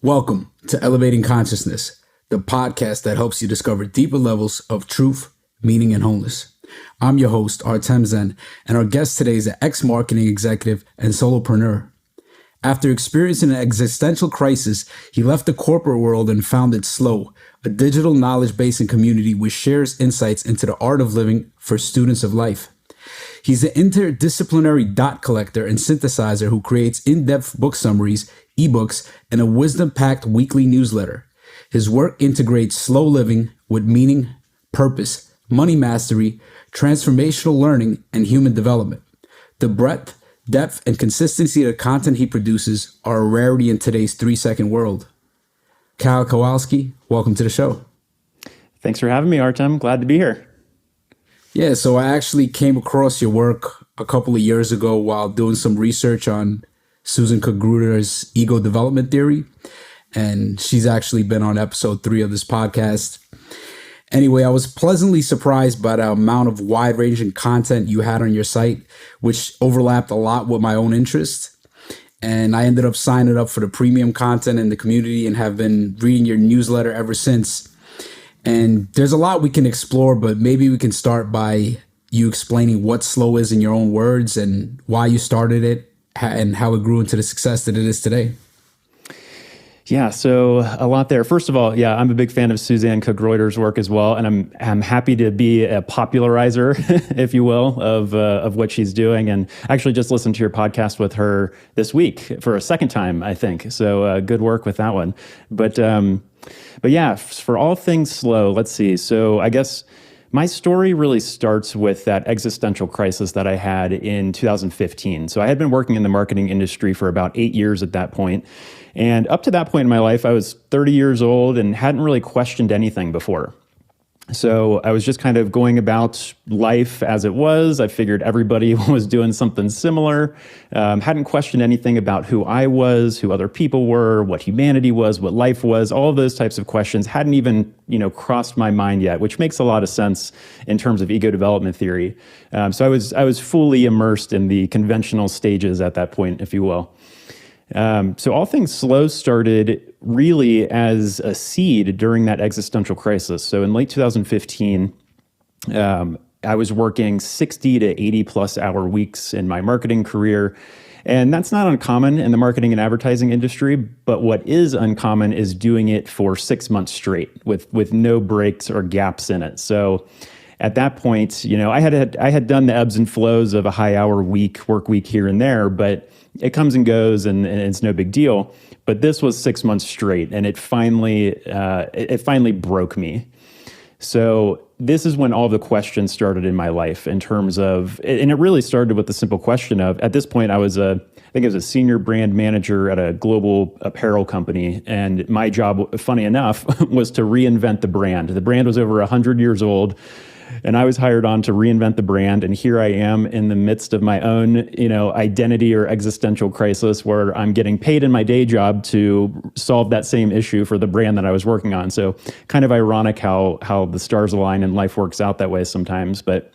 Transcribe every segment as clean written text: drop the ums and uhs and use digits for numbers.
Welcome to Elevating Consciousness, the podcast that helps you discover deeper levels of truth, meaning, and wholeness. I'm your host, Artem, and our guest today is an ex-marketing executive and solopreneur. After experiencing an existential crisis, he left the corporate world and founded Sloww, a digital knowledge base and community which shares insights into the art of living for students of life. He's an interdisciplinary dot collector and synthesizer who creates in-depth book summaries, ebooks, and a wisdom-packed weekly newsletter. His work integrates slow living with meaning, purpose, money mastery, transformational learning, and human development. The breadth, depth, and consistency of the content he produces are a rarity in today's 3-second world. Kowalski, welcome to the show. Thanks for having me, Artem. Glad to be here. Yeah, so I actually came across your work a couple of years ago while doing some research on Susan Kagruder's ego development theory. And she's actually been on episode 3 of this podcast. Anyway, I was pleasantly surprised by the amount of wide-ranging content you had on your site, which overlapped a lot with my own interests. And I ended up signing up for the premium content in the community and have been reading your newsletter ever since. And there's a lot we can explore, but maybe we can start by you explaining what Sloww is in your own words and why you started it and how it grew into the success that it is today. Yeah, so a lot there. First of all, yeah, I'm a big fan of Suzanne Cook-Reuter's work as well, and I'm happy to be a popularizer, if you will, of what she's doing. And actually just listened to your podcast with her this week for a second time, I think. So good work with that one. But yeah, for all things Sloww, let's see. So I guess my story really starts with that existential crisis that I had in 2015. So I had been working in the marketing industry for about 8 years at that point. And up to that point in my life, I was 30 years old and hadn't really questioned anything before. So I was just kind of going about life as it was. I figured everybody was doing something similar. Hadn't questioned anything about who I was, who other people were, what humanity was, what life was. All of those types of questions hadn't even, crossed my mind yet, which makes a lot of sense in terms of ego development theory. So I was fully immersed in the conventional stages at that point, if you will. So all things Sloww started really as a seed during that existential crisis. So in late 2015, I was working 60 to 80 plus hour weeks in my marketing career. And that's not uncommon in the marketing and advertising industry. But what is uncommon is doing it for 6 months straight with no breaks or gaps in it. So at that point, I had done the ebbs and flows of a high hour work week here and there, but it comes and goes and it's no big deal. But this was 6 months straight, and it finally broke me. So this is when all the questions started in my life in terms of, and it really started with the simple question of, at this point I was I think I was a senior brand manager at a global apparel company. And my job, funny enough, was to reinvent the brand. The brand was over 100 years old. And I was hired on to reinvent the brand. And here I am in the midst of my own, identity or existential crisis where I'm getting paid in my day job to solve that same issue for the brand that I was working on. So kind of ironic how the stars align and life works out that way sometimes. But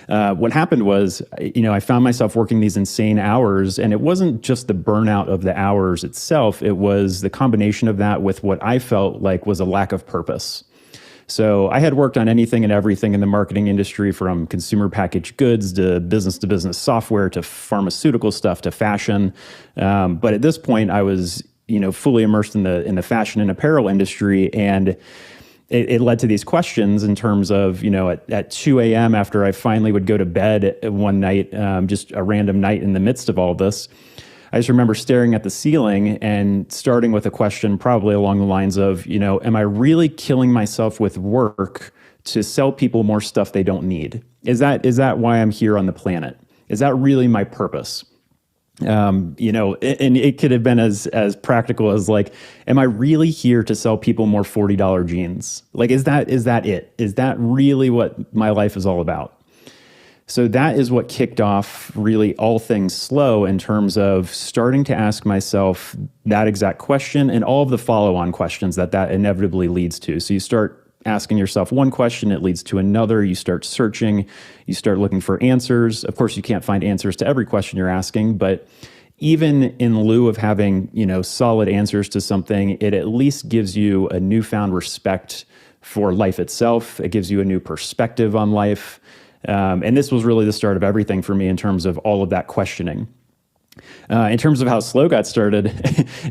what happened was, I found myself working these insane hours, and it wasn't just the burnout of the hours itself. It was the combination of that with what I felt like was a lack of purpose. So I had worked on anything and everything in the marketing industry, from consumer packaged goods to business software to pharmaceutical stuff to fashion. But at this point, I was, fully immersed in the fashion and apparel industry, and it led to these questions in terms of, at 2 a.m. after I finally would go to bed one night, just a random night in the midst of all this, I just remember staring at the ceiling and starting with a question probably along the lines of, am I really killing myself with work to sell people more stuff they don't need? Is that why I'm here on the planet? Is that really my purpose? And it could have been as practical as like, am I really here to sell people more $40 jeans? Like, is that it? Is that really what my life is all about? So that is what kicked off really all things Sloww in terms of starting to ask myself that exact question and all of the follow-on questions that inevitably leads to. So you start asking yourself one question, it leads to another. You start searching, you start looking for answers. Of course, you can't find answers to every question you're asking, but even in lieu of having, solid answers to something, it at least gives you a newfound respect for life itself. It gives you a new perspective on life. And this was really the start of everything for me in terms of all of that questioning. In terms of how Sloww got started,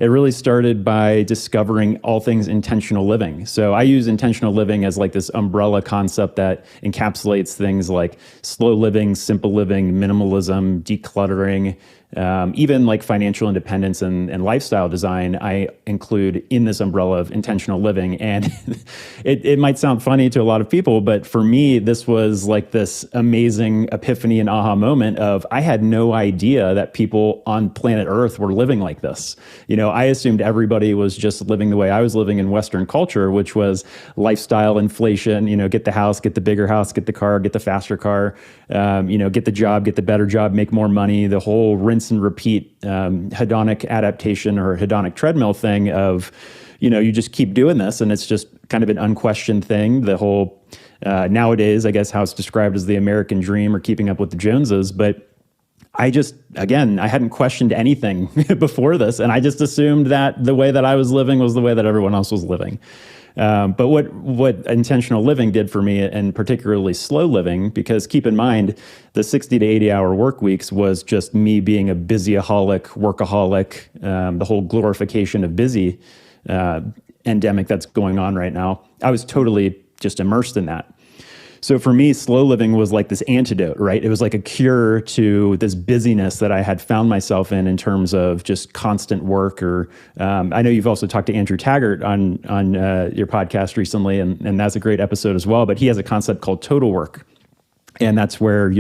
it really started by discovering all things intentional living. So I use intentional living as like this umbrella concept that encapsulates things like slow living, simple living, minimalism, decluttering, even like financial independence and lifestyle design, I include in this umbrella of intentional living. And it might sound funny to a lot of people, but for me, this was like this amazing epiphany and aha moment of I had no idea that people on planet Earth were living like this. I assumed everybody was just living the way I was living in Western culture, which was lifestyle inflation, get the house, get the bigger house, get the car, get the faster car, get the job, get the better job, make more money, the whole rinse and repeat hedonic adaptation or hedonic treadmill thing of, you just keep doing this and it's just kind of an unquestioned thing. The whole, nowadays, I guess how it's described as the American dream or keeping up with the Joneses. But I hadn't questioned anything before this. And I just assumed that the way that I was living was the way that everyone else was living. But what intentional living did for me, and particularly slow living, because keep in mind, the 60 to 80 hour work weeks was just me being a busyaholic, workaholic, the whole glorification of busy endemic that's going on right now. I was totally just immersed in that. So for me, slow living was like this antidote, right? It was like a cure to this busyness that I had found myself in terms of just constant work. Or I know you've also talked to Andrew Taggart on your podcast recently, and that's a great episode as well. But he has a concept called total work. And that's where,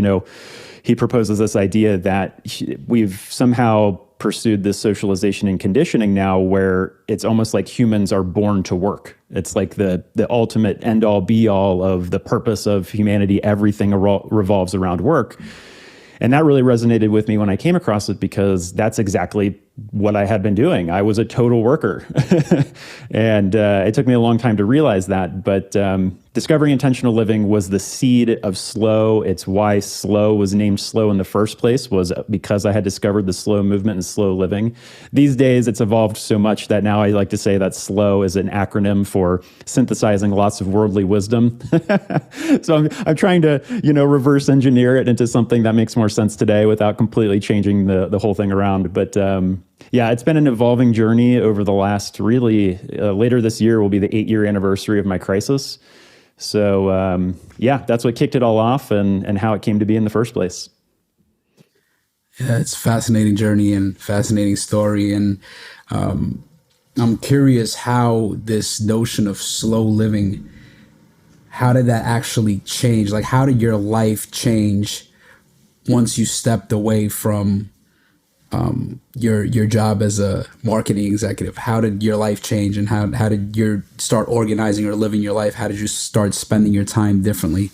he proposes this idea that we've somehow pursued this socialization and conditioning now where it's almost like humans are born to work. It's like the ultimate end all be all of the purpose of humanity. Everything revolves around work. And that really resonated with me when I came across it because that's exactly what I had been doing. I was a total worker. And it took me a long time to realize that. But discovering intentional living was the seed of Sloww. It's why Sloww was named Sloww in the first place, was because I had discovered the slow movement and slow living. These days, it's evolved so much that now I like to say that Sloww is an acronym for synthesizing lots of worldly wisdom. So I'm trying to, reverse engineer it into something that makes more sense today without completely changing the whole thing around. But yeah, it's been an evolving journey over the last later this year will be the 8-year anniversary of my crisis. So that's what kicked it all off and how it came to be in the first place. Yeah, it's a fascinating journey and fascinating story. And I'm curious how this notion of slow living, how did that actually change? Like, how did your life change once you stepped away from your job as a marketing executive? How did your life change, and how did you start organizing or living your life? How did you start spending your time differently?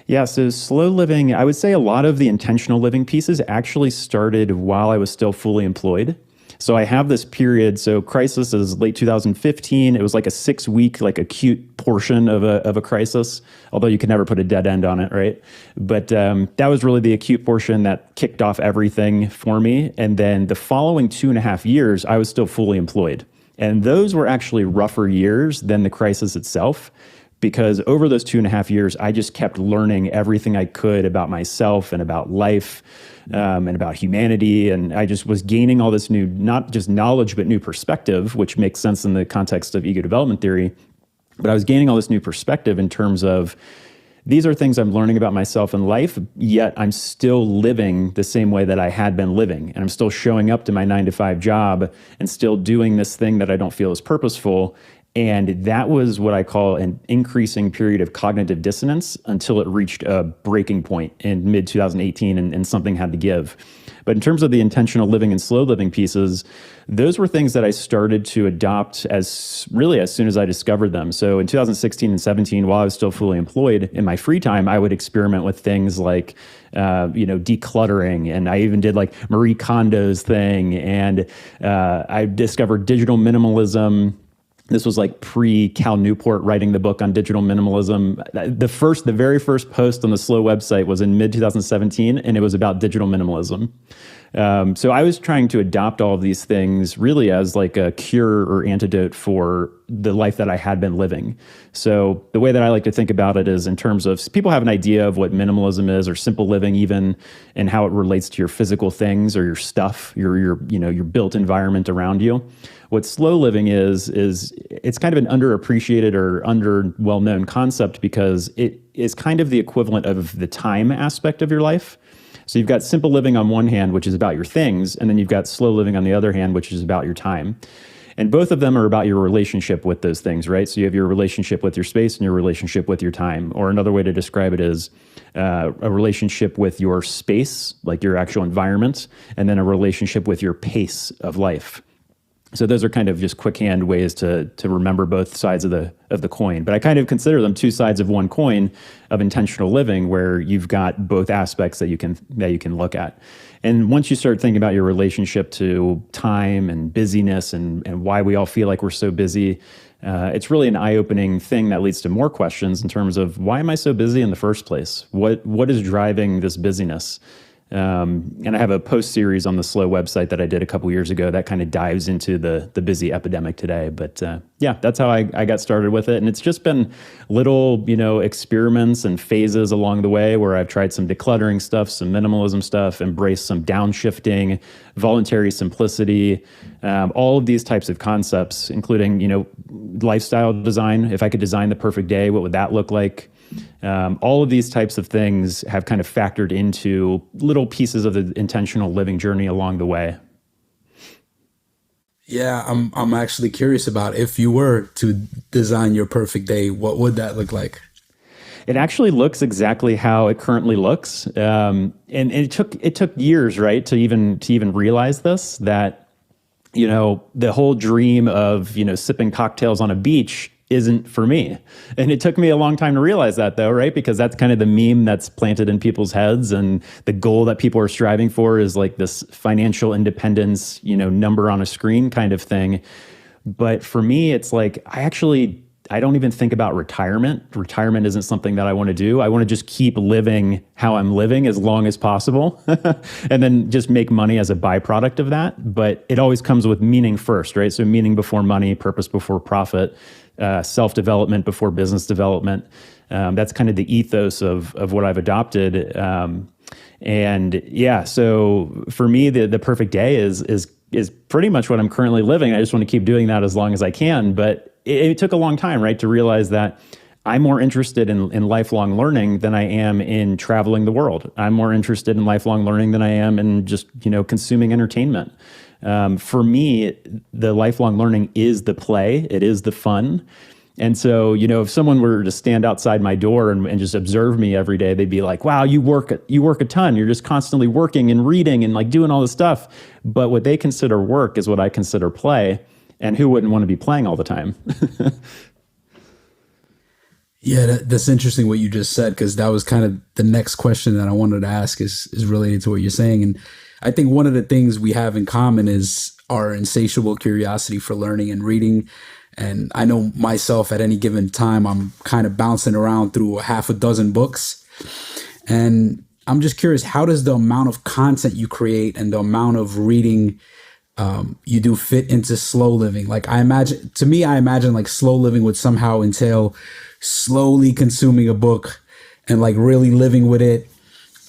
Yeah, so slow living, I would say a lot of the intentional living pieces actually started while I was still fully employed. So I have this period, so crisis is late 2015. It was like a 6-week, like acute portion of a crisis, although you could never put a dead end on it, right? But that was really the acute portion that kicked off everything for me. And then the following 2.5 years, I was still fully employed. And those were actually rougher years than the crisis itself, because over those 2.5 years, I just kept learning everything I could about myself and about life, and about humanity. And I just was gaining all this new, not just knowledge, but new perspective, which makes sense in the context of ego development theory. But I was gaining all this new perspective in terms of these are things I'm learning about myself and life, yet I'm still living the same way that I had been living. And I'm still showing up to my 9-to-5 job and still doing this thing that I don't feel is purposeful. And that was what I call an increasing period of cognitive dissonance until it reached a breaking point in mid-2018 and something had to give. But in terms of the intentional living and slow living pieces, those were things that I started to adopt as soon as I discovered them. So in 2016 and 17, while I was still fully employed, in my free time, I would experiment with things like decluttering. And I even did like Marie Kondo's thing. And I discovered digital minimalism. This was like pre-Cal Newport writing the book on digital minimalism. The very first post on the Sloww website was in mid-2017, and it was about digital minimalism. So I was trying to adopt all of these things really as like a cure or antidote for the life that I had been living. So the way that I like to think about it is in terms of people have an idea of what minimalism is or simple living even, and how it relates to your physical things or your stuff, your built environment around you. What slow living is it's kind of an underappreciated or under well-known concept because it is kind of the equivalent of the time aspect of your life. So you've got simple living on one hand, which is about your things, and then you've got slow living on the other hand, which is about your time. And both of them are about your relationship with those things, right? So you have your relationship with your space and your relationship with your time. Or another way to describe it is a relationship with your space, like your actual environment, and then a relationship with your pace of life. So those are kind of just quick hand ways to remember both sides of the coin. But I kind of consider them two sides of one coin of intentional living, where you've got both aspects that you can look at. And once you start thinking about your relationship to time and busyness and why we all feel like we're so busy, it's really an eye-opening thing that leads to more questions in terms of why am I so busy in the first place? What is driving this busyness? And I have a post series on the Sloww website that I did a couple years ago that kind of dives into the busy epidemic today. But yeah, that's how I got started with it. And it's just been little, experiments and phases along the way where I've tried some decluttering stuff, some minimalism stuff, embraced some downshifting, voluntary simplicity, all of these types of concepts, including, lifestyle design. If I could design the perfect day, what would that look like? All of these types of things have kind of factored into little pieces of the intentional living journey along the way. Yeah, I'm actually curious about if you were to design your perfect day, what would that look like? It actually looks exactly how it currently looks, and it took years, right, to even realize this, that the whole dream of sipping cocktails on a beach isn't for me. And it took me a long time to realize that, though, right? Because that's kind of the meme that's planted in people's heads, and the goal that people are striving for is like this financial independence, number on a screen kind of thing. But for me, it's like I don't even think about retirement. Retirement isn't something that I want to do. I want to just keep living how I'm living as long as possible and then just make money as a byproduct of that. But it always comes with meaning first, right? So meaning before money, purpose before profit, self-development before business development. That's kind of the ethos of what I've adopted. And yeah, so for me, the perfect day is pretty much what I'm currently living. I just want to keep doing that as long as I can. But it took a long time, right, to realize that I'm more interested in lifelong learning than I am in traveling the world. I'm more interested in lifelong learning than I am in just, consuming entertainment. For me, the lifelong learning is the play. It is the fun. And so, if someone were to stand outside my door and just observe me every day, they'd be like, wow, you work a ton. You're just constantly working and reading and like doing all this stuff. But what they consider work is what I consider play. And who wouldn't want to be playing all the time? Yeah, that's interesting what you just said, because that was kind of the next question that I wanted to ask is related to what you're saying. And I think one of the things we have in common is our insatiable curiosity for learning and reading. And I know myself at any given time, I'm kind of bouncing around through a half a dozen books. And I'm just curious, how does the amount of content you create and the amount of reading you do fit into slow living? Like I imagine like slow living would somehow entail slowly consuming a book and like really living with it,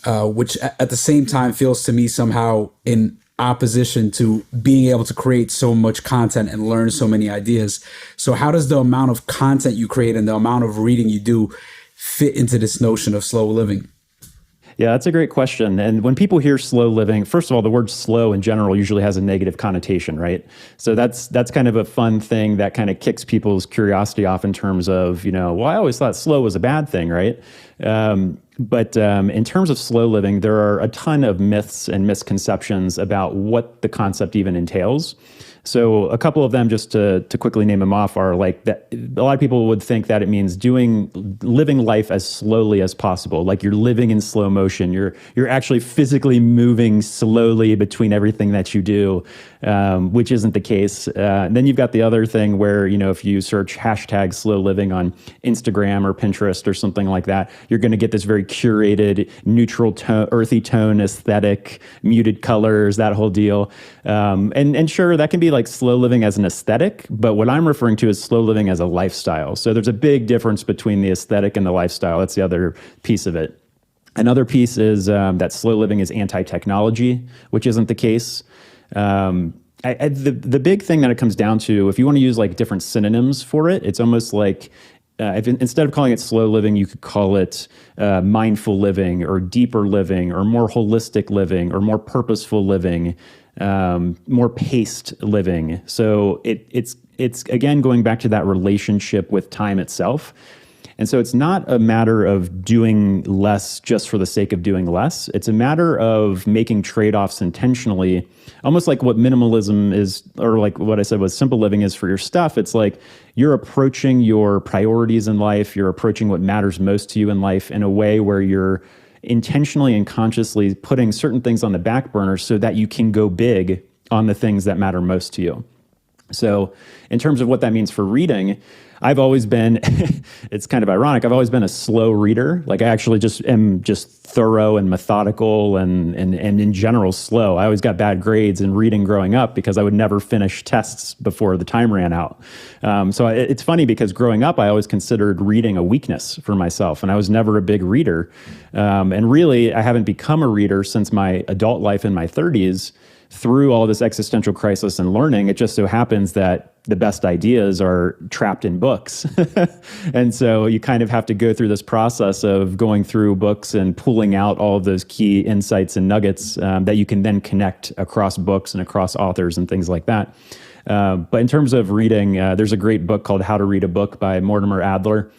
which at the same time feels to me somehow in opposition to being able to create so much content and learn so many ideas. So how does the amount of content you create and the amount of reading you do fit into this notion of slow living? Yeah, that's a great question. And when people hear slow living, first of all, the word slow in general usually has a negative connotation, right? So that's kind of a fun thing that kind of kicks people's curiosity off in terms of, well, I always thought slow was a bad thing, right? But in terms of slow living, there are a ton of myths and misconceptions about what the concept even entails. So a couple of them, just to quickly name them off, are like that. A lot of people would think that it means living life as slowly as possible, like you're living in slow motion. You're actually physically moving slowly between everything that you do, which isn't the case. Then you've got the other thing where, if you search hashtag slow living on Instagram or Pinterest or something like that, you're going to get this very curated, neutral tone, earthy tone aesthetic, muted colors, that whole deal. And sure, that can be like slow living as an aesthetic, but what I'm referring to is slow living as a lifestyle. So there's a big difference between the aesthetic and the lifestyle. That's the other piece of it. Another piece is that slow living is anti-technology, which isn't the case. The big thing that it comes down to, if you want to use like different synonyms for it, it's almost like instead of calling it slow living, you could call it mindful living or deeper living or more holistic living or more purposeful living, more paced living. So it's again going back to that relationship with time itself. And so it's not a matter of doing less just for the sake of doing less. It's a matter of making trade-offs intentionally, almost like what minimalism is, or like what I said was simple living is for your stuff. It's like you're approaching your priorities in life, you're approaching what matters most to you in life in a way where you're intentionally and consciously putting certain things on the back burner so that you can go big on the things that matter most to you. So in terms of what that means for reading, I've always been, it's kind of ironic, I've always been a slow reader. Like I actually am just thorough and methodical and in general slow. I always got bad grades in reading growing up because I would never finish tests before the time ran out. So it's funny because growing up, I always considered reading a weakness for myself, and I was never a big reader. And really, I haven't become a reader since my adult life in my 30s. Through all this existential crisis and learning, it just so happens that the best ideas are trapped in books. And so you kind of have to go through this process of going through books and pulling out all of those key insights and nuggets that you can then connect across books and across authors and things like that. But in terms of reading, there's a great book called How to Read a Book by Mortimer Adler.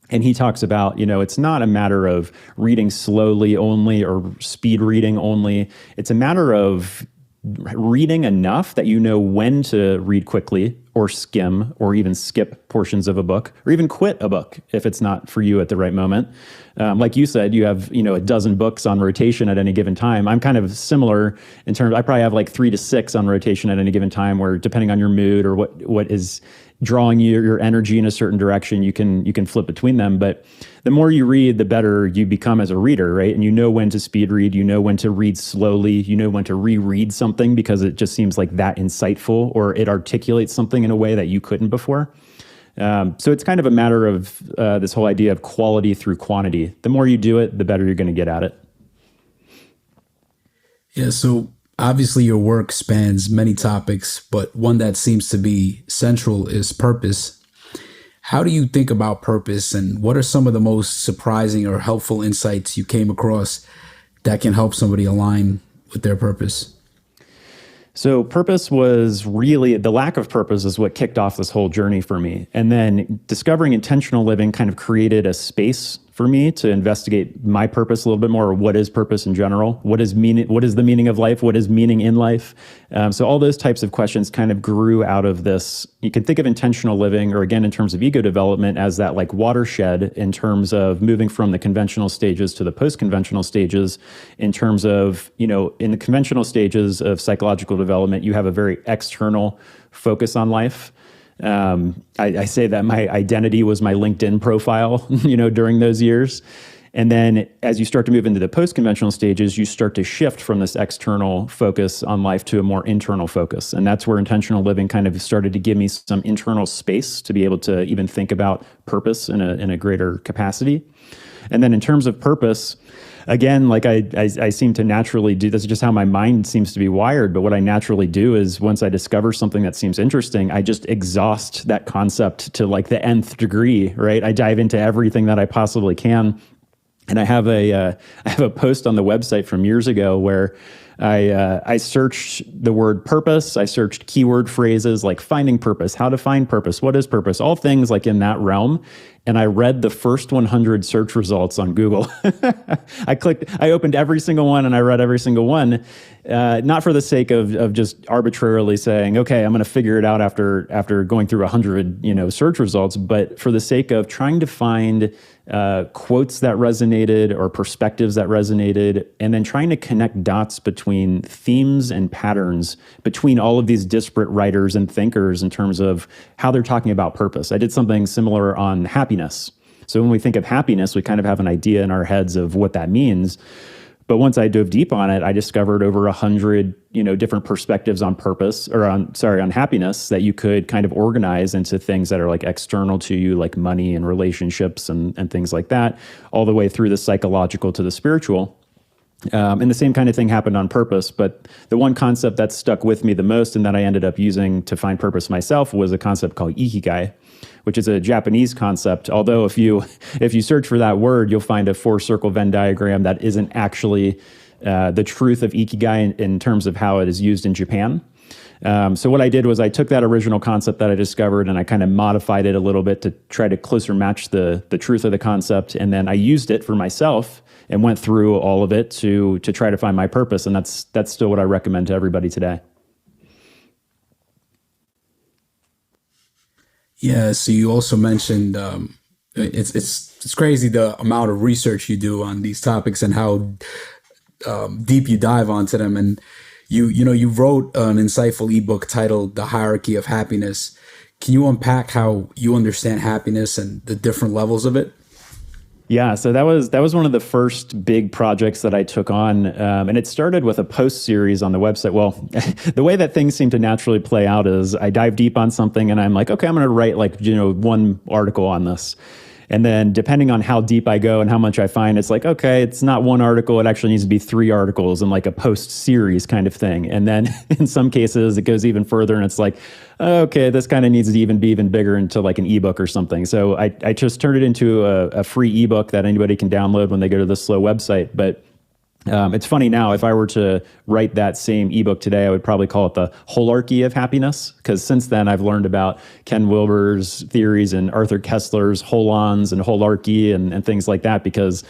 And he talks about, it's not a matter of reading slowly only or speed reading only. It's a matter of reading enough that you know when to read quickly or skim or even skip portions of a book or even quit a book if it's not for you at the right moment. Like you said, you have, a dozen books on rotation at any given time. I'm kind of similar in terms, I probably have like 3 to 6 on rotation at any given time, where depending on your mood or what is drawing your energy in a certain direction, you can flip between them. But the more you read, the better you become as a reader, right? And you know when to speed read, you know when to read slowly, you know when to reread something because it just seems like that insightful or it articulates something in a way that you couldn't before. So it's kind of a matter of this whole idea of quality through quantity. The more you do it, the better you're going to get at it. Yeah, so obviously your work spans many topics, but one that seems to be central is purpose. How do you think about purpose, and what are some of the most surprising or helpful insights you came across that can help somebody align with their purpose? So purpose was really, the lack of purpose is what kicked off this whole journey for me. And then discovering intentional living kind of created a space for me to investigate my purpose a little bit more, or what is purpose in general? What is meaning? What is the meaning of life? What is meaning in life? So all those types of questions kind of grew out of this. You can think of intentional living, or again, in terms of ego development, as that like watershed in terms of moving from the conventional stages to the post-conventional stages. In terms of, in the conventional stages of psychological development, you have a very external focus on life. I say that my identity was my LinkedIn profile, during those years. And then as you start to move into the post-conventional stages, you start to shift from this external focus on life to a more internal focus. And that's where intentional living kind of started to give me some internal space to be able to even think about purpose in a greater capacity. And then in terms of purpose, again, like I seem to naturally do, this is just how my mind seems to be wired. But what I naturally do is once I discover something that seems interesting, I just exhaust that concept to like the nth degree, right? I dive into everything that I possibly can. And I have a post on the website from years ago where I searched the word purpose. I searched keyword phrases like finding purpose, how to find purpose, what is purpose, all things like in that realm. And I read the first 100 search results on Google. I opened every single one and I read every single one. not for the sake of just arbitrarily saying, okay, I'm going to figure it out after going through 100 search results, but for the sake of trying to find quotes that resonated or perspectives that resonated, and then trying to connect dots between themes and patterns between all of these disparate writers and thinkers in terms of how they're talking about purpose. I did something similar on happiness. So when we think of happiness, we kind of have an idea in our heads of what that means. But once I dove deep on it, I discovered over 100, different perspectives on purpose, or on happiness, that you could kind of organize into things that are like external to you, like money and relationships and things like that, all the way through the psychological to the spiritual. And the same kind of thing happened on purpose. But the one concept that stuck with me the most and that I ended up using to find purpose myself was a concept called IKIGAI, which is a Japanese concept. Although if you search for that word, you'll find a 4-circle Venn diagram that isn't actually the truth of Ikigai in terms of how it is used in Japan. So what I did was I took that original concept that I discovered and I kind of modified it a little bit to try to closer match the truth of the concept. And then I used it for myself and went through all of it to try to find my purpose. And that's still what I recommend to everybody today. Yeah. So you also mentioned it's crazy the amount of research you do on these topics and how deep you dive onto them. And you wrote an insightful ebook titled "The Hierarchy of Happiness." Can you unpack how you understand happiness and the different levels of it? Yeah, so that was one of the first big projects that I took on, and it started with a post series on the website. Well, the way that things seem to naturally play out is I dive deep on something, and I'm like, okay, I'm going to write one article on this. And then depending on how deep I go and how much I find, it's like, okay, it's not one article. It actually needs to be 3 articles and like a post series kind of thing. And then in some cases, it goes even further and it's like, okay, this kind of needs to be even bigger into like an ebook or something. So I just turned it into a free ebook that anybody can download when they go to the Sloww website. But it's funny now, if I were to write that same ebook today, I would probably call it the holarchy of happiness, because since then I've learned about Ken Wilber's theories and Arthur Kessler's holons and holarchy and things like that. Because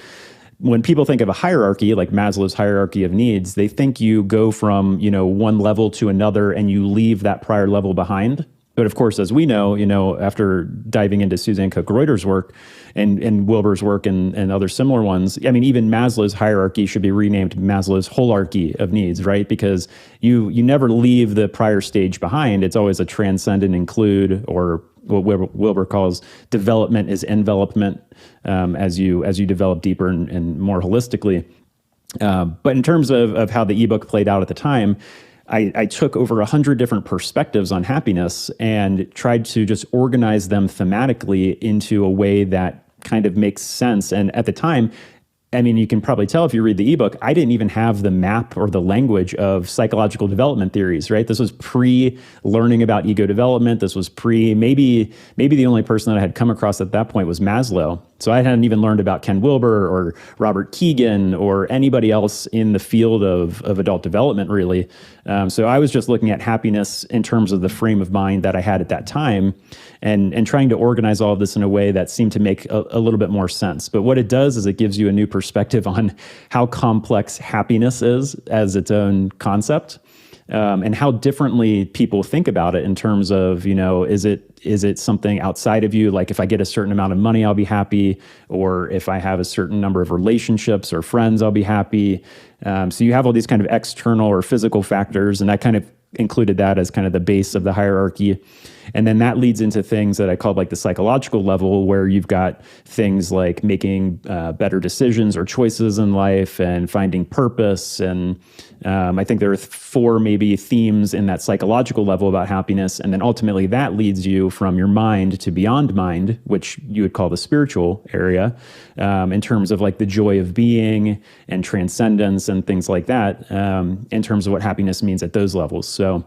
when people think of a hierarchy, like Maslow's hierarchy of needs, they think you go from, one level to another and you leave that prior level behind. But of course, as we know, after diving into Suzanne Cook-Reuter's work and Wilber's work and other similar ones, I mean, even Maslow's hierarchy should be renamed Maslow's holarchy of needs, right? Because you never leave the prior stage behind. It's always a transcend and include, or what Wilber calls development is envelopment, as you develop deeper and more holistically. But in terms of how the ebook played out at the time, I took over 100 different perspectives on happiness and tried to just organize them thematically into a way that kind of makes sense. And at the time, I mean, you can probably tell if you read the ebook, I didn't even have the map or the language of psychological development theories, right? This was pre-learning about ego development. This was maybe the only person that I had come across at that point was Maslow. So I hadn't even learned about Ken Wilber or Robert Keegan or anybody else in the field of adult development, really. So I was just looking at happiness in terms of the frame of mind that I had at that time and trying to organize all of this in a way that seemed to make a little bit more sense. But what it does is it gives you a new perspective on how complex happiness is as its own concept. And how differently people think about it in terms of, is it something outside of you? Like if I get a certain amount of money, I'll be happy. Or if I have a certain number of relationships or friends, I'll be happy. So you have all these kind of external or physical factors, and I kind of included that as kind of the base of the hierarchy. And then that leads into things that I call like the psychological level, where you've got things like making better decisions or choices in life and finding purpose. And I think there are 4 maybe themes in that psychological level about happiness. And then ultimately that leads you from your mind to beyond mind, which you would call the spiritual area, in terms of like the joy of being and transcendence and things like that, in terms of what happiness means at those levels. So,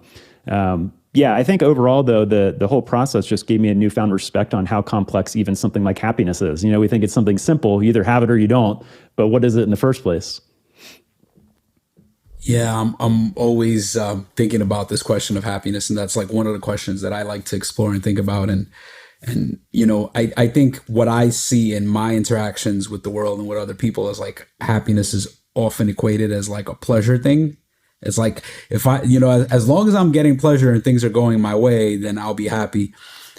yeah, I think overall, though, the whole process just gave me a newfound respect on how complex even something like happiness is. We think it's something simple. You either have it or you don't. But what is it in the first place? Yeah, I'm always thinking about this question of happiness, and that's like one of the questions that I like to explore and think about. And I think what I see in my interactions with the world and with other people is like happiness is often equated as like a pleasure thing, It's like, if I, as long as I'm getting pleasure and things are going my way, then I'll be happy.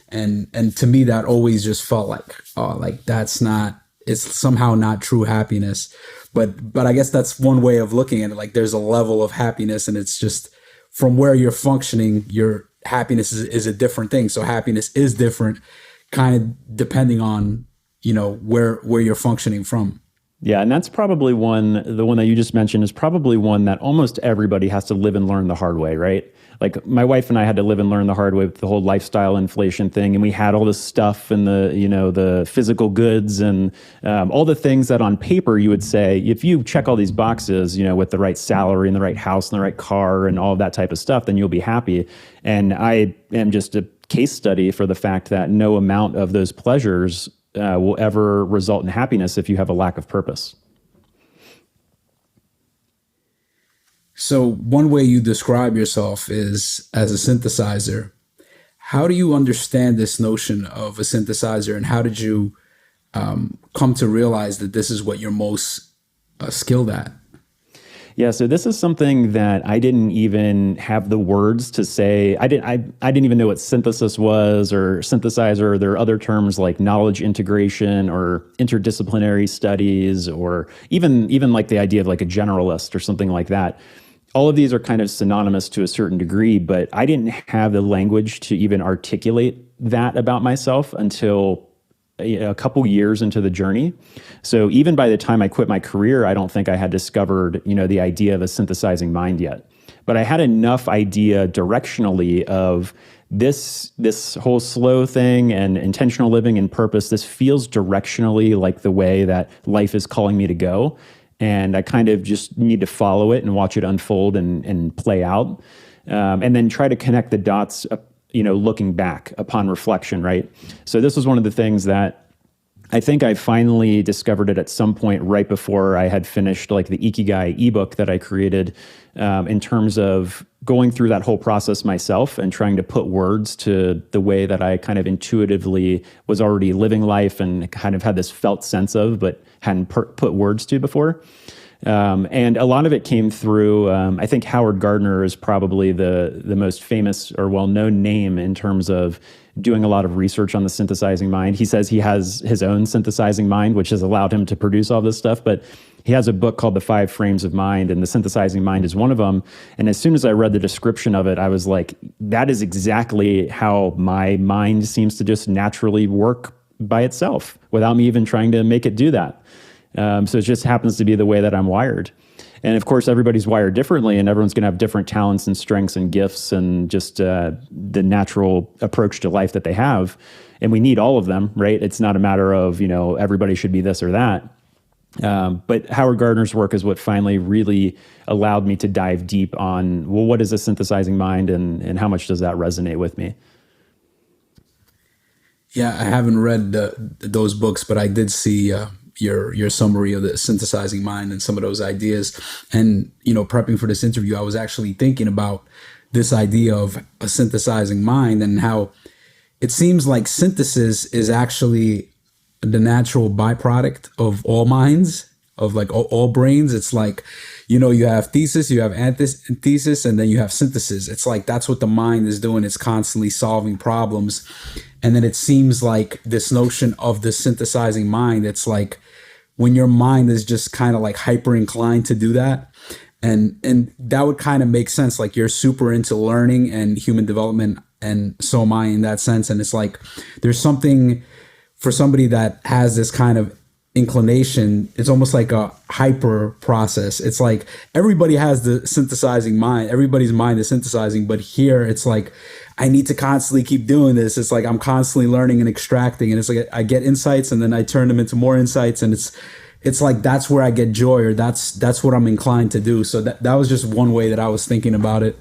And to me, that always just felt like, oh, like it's somehow not true happiness. But I guess that's one way of looking at it. Like, there's a level of happiness, and it's just from where you're functioning, your happiness is a different thing. So happiness is different, kind of depending on, where you're functioning from. Yeah, and that's probably the one that you just mentioned is probably one that almost everybody has to live and learn the hard way, right? Like, my wife and I had to live and learn the hard way with the whole lifestyle inflation thing, and we had all this stuff and the physical goods and all the things that on paper you would say, if you check all these boxes, with the right salary and the right house and the right car and all of that type of stuff, then you'll be happy. And I am just a case study for the fact that no amount of those pleasures will ever result in happiness if you have a lack of purpose. So one way you describe yourself is as a synthesizer. How do you understand this notion of a synthesizer, and how did you come to realize that this is what you're most skilled at? Yeah, so this is something that I didn't even have the words to say. I didn't even know what synthesis was or synthesizer. There are other terms like knowledge integration or interdisciplinary studies, or even like the idea of like a generalist or something like that. All of these are kind of synonymous to a certain degree, but I didn't have the language to even articulate that about myself until a couple years into the journey. So even by the time I quit my career, I don't think I had discovered, the idea of a synthesizing mind yet. But I had enough idea directionally of this whole slow thing and intentional living and purpose. This feels directionally like the way that life is calling me to go. And I kind of just need to follow it and watch it unfold and play out. And then try to connect the dots, looking back upon reflection, right? So this was one of the things that I think I finally discovered it at some point right before I had finished like the IKIGAI ebook that I created, in terms of going through that whole process myself and trying to put words to the way that I kind of intuitively was already living life and kind of had this felt sense of, but hadn't put words to before. And a lot of it came through, I think Howard Gardner is probably the most famous or well-known name in terms of doing a lot of research on the synthesizing mind. He says he has his own synthesizing mind, which has allowed him to produce all this stuff, but he has a book called The 5 Frames of Mind, and the synthesizing mind is one of them. And as soon as I read the description of it, I was like, that is exactly how my mind seems to just naturally work by itself without me even trying to make it do that. So it just happens to be the way that I'm wired. And of course, everybody's wired differently, and everyone's going to have different talents and strengths and gifts and just the natural approach to life that they have. And we need all of them, right? It's not a matter of, everybody should be this or that. But Howard Gardner's work is what finally really allowed me to dive deep on, well, what is a synthesizing mind, and how much does that resonate with me? Yeah, I haven't read those books, but I did see your summary of the synthesizing mind and some of those ideas. And, prepping for this interview, I was actually thinking about this idea of a synthesizing mind and how it seems like synthesis is actually the natural byproduct of all minds, of like all brains. It's like, you have thesis, you have antithesis, and then you have synthesis. It's like that's what the mind is doing. It's constantly solving problems. And then it seems like this notion of the synthesizing mind, it's like when your mind is just kind of like hyper inclined to do that. And that would kind of make sense. Like, you're super into learning and human development, and so am I in that sense. And it's like there's something for somebody that has this kind of inclination. It's almost like a hyper process. It's like everybody has the synthesizing mind. Everybody's mind is synthesizing, but here it's like I need to constantly keep doing this. It's like I'm constantly learning and extracting, and it's like I get insights and then I turn them into more insights, and it's like that's where I get joy, or that's what I'm inclined to do. So that was just one way that I was thinking about it.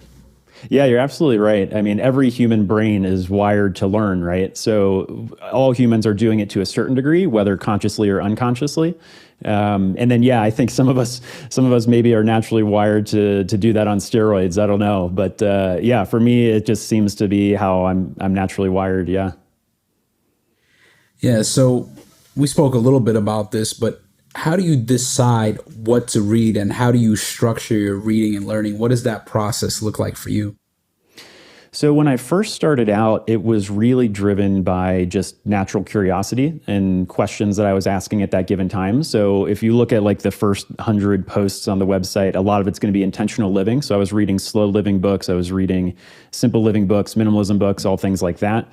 Yeah, you're absolutely right. I mean, every human brain is wired to learn, right? So all humans are doing it to a certain degree, whether consciously or unconsciously. And then, yeah, I think some of us maybe are naturally wired to do that on steroids. I don't know, but yeah, for me, it just seems to be how I'm naturally wired. Yeah. Yeah. So we spoke a little bit about this, but how do you decide what to read, and how do you structure your reading and learning? What does that process look like for you? So when I first started out, it was really driven by just natural curiosity and questions that I was asking at that given time. So if you look at like the first 100 posts on the website, a lot of it's going to be intentional living. So I was reading slow living books, I was reading simple living books, minimalism books, all things like that.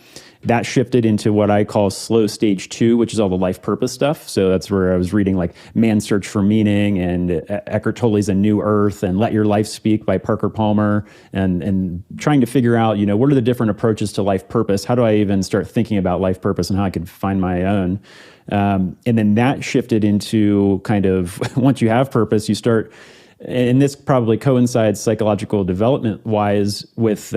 That shifted into what I call slow stage 2, which is all the life purpose stuff. So that's where I was reading like Man's Search for Meaning and Eckhart Tolle's A New Earth and Let Your Life Speak by Parker Palmer, and trying to figure out, what are the different approaches to life purpose? How do I even start thinking about life purpose and how I could find my own? And then that shifted into kind of, once you have purpose, you start, and this probably coincides psychological development wise with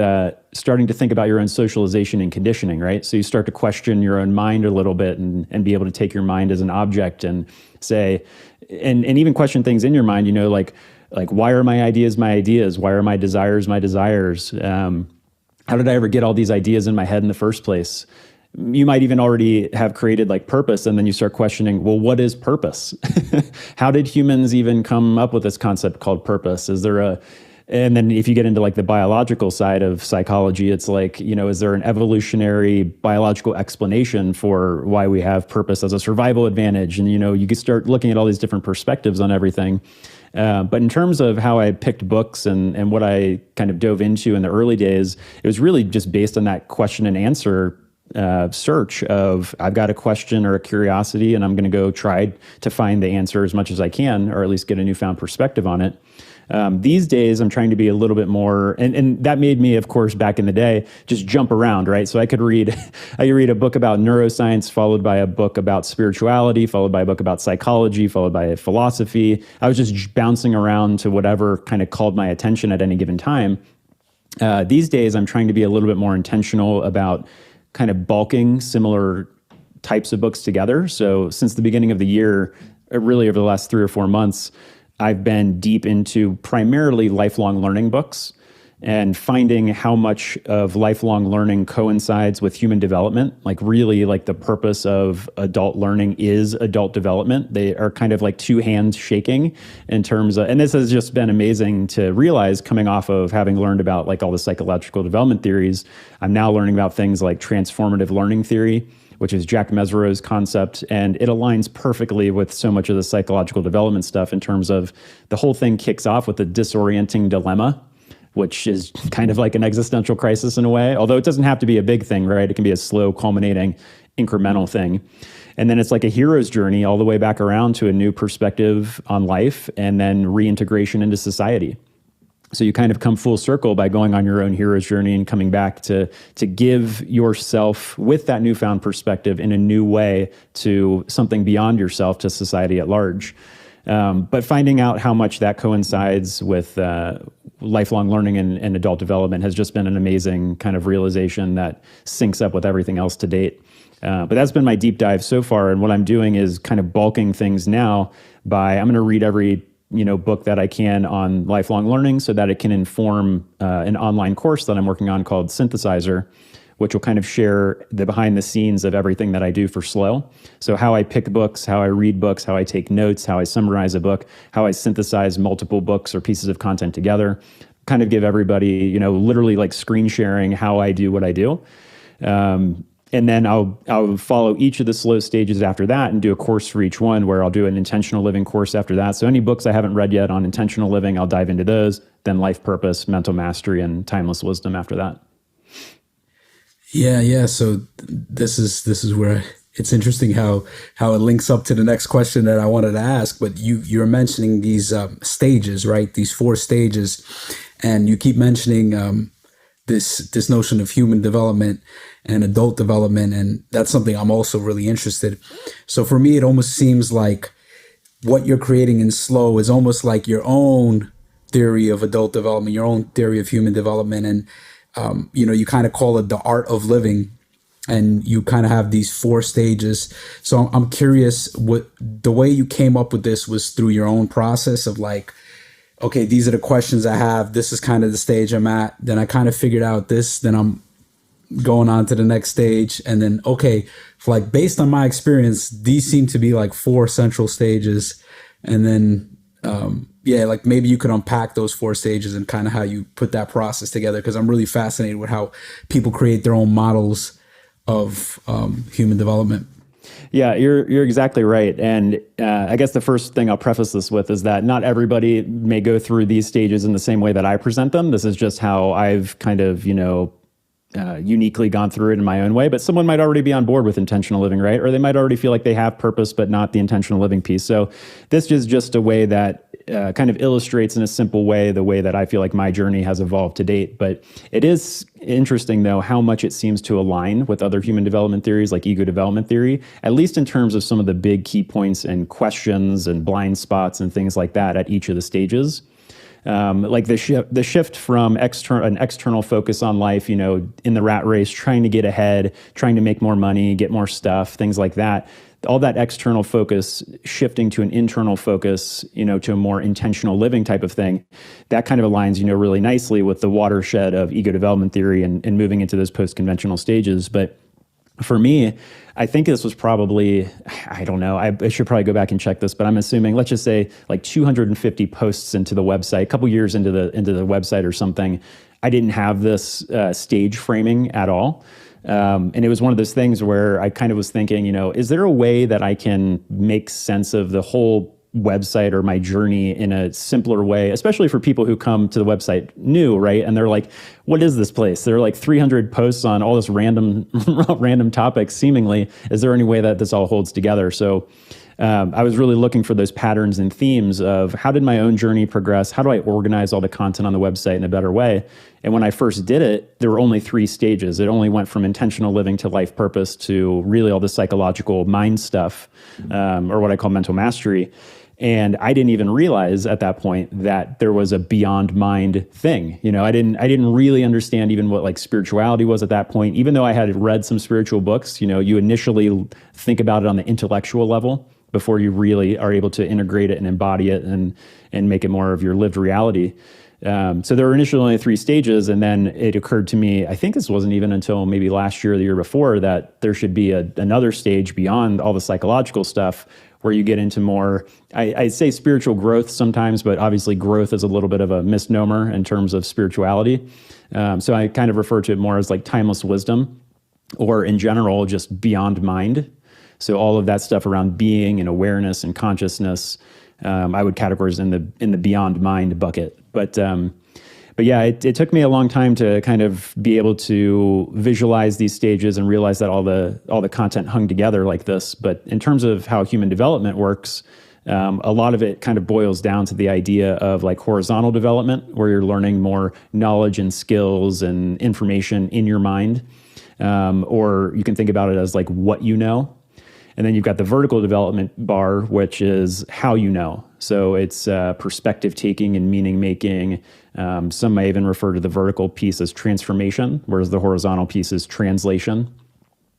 starting to think about your own socialization and conditioning, right? So you start to question your own mind a little bit and be able to take your mind as an object and say, and even question things in your mind, like why are my ideas my ideas? Why are my desires my desires? How did I ever get all these ideas in my head in the first place? You might even already have created like purpose, and then you start questioning, well, what is purpose? How did humans even come up with this concept called purpose? And then if you get into like the biological side of psychology, it's like, is there an evolutionary biological explanation for why we have purpose as a survival advantage? And, you can start looking at all these different perspectives on everything. But in terms of how I picked books and what I kind of dove into in the early days, it was really just based on that question and answer search of, I've got a question or a curiosity, and I'm going to go try to find the answer as much as I can, or at least get a newfound perspective on it. These days, I'm trying to be a little bit more, and that made me, of course, back in the day, just jump around, right? So I could read a book about neuroscience, followed by a book about spirituality, followed by a book about psychology, followed by philosophy. I was just bouncing around to whatever kind of called my attention at any given time. These days, I'm trying to be a little bit more intentional about kind of bulking similar types of books together. So since the beginning of the year, really over the last 3 or 4 months, I've been deep into primarily lifelong learning books and finding how much of lifelong learning coincides with human development. Like really, like the purpose of adult learning is adult development. They are kind of like two hands shaking in terms of, and this has just been amazing to realize coming off of having learned about like all the psychological development theories. I'm now learning about things like transformative learning theory, which is Jack Mesereau's concept, and it aligns perfectly with so much of the psychological development stuff in terms of the whole thing kicks off with a disorienting dilemma, which is kind of like an existential crisis in a way, although it doesn't have to be a big thing, right? It can be a slow, culminating, incremental thing. And then it's like a hero's journey all the way back around to a new perspective on life, and then reintegration into society. So you kind of come full circle by going on your own hero's journey and coming back to give yourself, with that newfound perspective, in a new way to something beyond yourself, to society at large. But finding out how much that coincides with lifelong learning and adult development has just been an amazing kind of realization that syncs up with everything else to date. But that's been my deep dive so far. And what I'm doing is kind of bulking things now by, I'm going to read every book that I can on lifelong learning so that it can inform an online course that I'm working on called Synthesizer, which will kind of share the behind the scenes of everything that I do for Sloww. So how I pick books, how I read books, how I take notes, how I summarize a book, how I synthesize multiple books or pieces of content together, kind of give everybody, literally like screen sharing how I do what I do. And then I'll follow each of the slow stages after that and do a course for each one, where I'll do an intentional living course after that. So any books I haven't read yet on intentional living, I'll dive into those, then life purpose, mental mastery, and timeless wisdom after that. Yeah. So this is where it's interesting how it links up to the next question that I wanted to ask. But you're mentioning these stages, right? These 4 stages, and you keep mentioning this notion of human development and adult development, and that's something I'm also really interested. So for me, it almost seems like what you're creating in Sloww is almost like your own theory of adult development, your own theory of human development, and you kind of call it the art of living, and you kind of have these 4 stages. So I'm curious, what the way you came up with this was through your own process of like, okay, these are the questions I have. This is kind of the stage I'm at. Then I kind of figured out this. Then I'm going on to the next stage. And then, okay, like based on my experience, these seem to be like 4 central stages. And then, yeah, like maybe you could unpack those 4 stages and kind of how you put that process together. Cause I'm really fascinated with how people create their own models of human development. Yeah, you're exactly right. And I guess the first thing I'll preface this with is that not everybody may go through these stages in the same way that I present them. This is just how I've kind of, uniquely gone through it in my own way. But someone might already be on board with intentional living, right? Or they might already feel like they have purpose, but not the intentional living piece. So this is just a way that kind of illustrates in a simple way the way that I feel like my journey has evolved to date. But it is interesting, though, how much it seems to align with other human development theories like ego development theory, at least in terms of some of the big key points and questions and blind spots and things like that at each of the stages. Like the shift from an external focus on life, in the rat race, trying to get ahead, trying to make more money, get more stuff, things like that. All that external focus shifting to an internal focus, to a more intentional living type of thing, that kind of aligns, really nicely with the watershed of ego development theory and moving into those post-conventional stages. But for me, I think this was probably, I don't know, I should probably go back and check this, but I'm assuming, let's just say like 250 posts into the website, a couple years into the website or something. I didn't have this stage framing at all. And it was one of those things where I kind of was thinking, is there a way that I can make sense of the whole website or my journey in a simpler way, especially for people who come to the website new, right? And they're like, what is this place? There are like 300 posts on all this random topics, seemingly. Is there any way that this all holds together? So I was really looking for those patterns and themes of how did my own journey progress? How do I organize all the content on the website in a better way? And when I first did it, there were only 3 stages. It only went from intentional living to life purpose to really all the psychological mind stuff, or what I call mental mastery. And I didn't even realize at that point that there was a beyond mind thing. I didn't really understand even what like spirituality was at that point. Even though I had read some spiritual books, you initially think about it on the intellectual level before you really are able to integrate it and embody it and make it more of your lived reality. So there were initially only 3 stages, and then it occurred to me, I think this wasn't even until maybe last year or the year before, that there should be another stage beyond all the psychological stuff where you get into more, I say spiritual growth sometimes, but obviously growth is a little bit of a misnomer in terms of spirituality. So I kind of refer to it more as like timeless wisdom, or in general, just beyond mind. So all of that stuff around being and awareness and consciousness, I would categorize in the beyond mind bucket. But yeah, it took me a long time to kind of be able to visualize these stages and realize that all the content hung together like this. But in terms of how human development works, a lot of it kind of boils down to the idea of like horizontal development, where you're learning more knowledge and skills and information in your mind. Or you can think about it as like what you know. And then you've got the vertical development bar, which is how you know. So it's perspective taking and meaning making. Some may even refer to the vertical piece as transformation, whereas the horizontal piece is translation.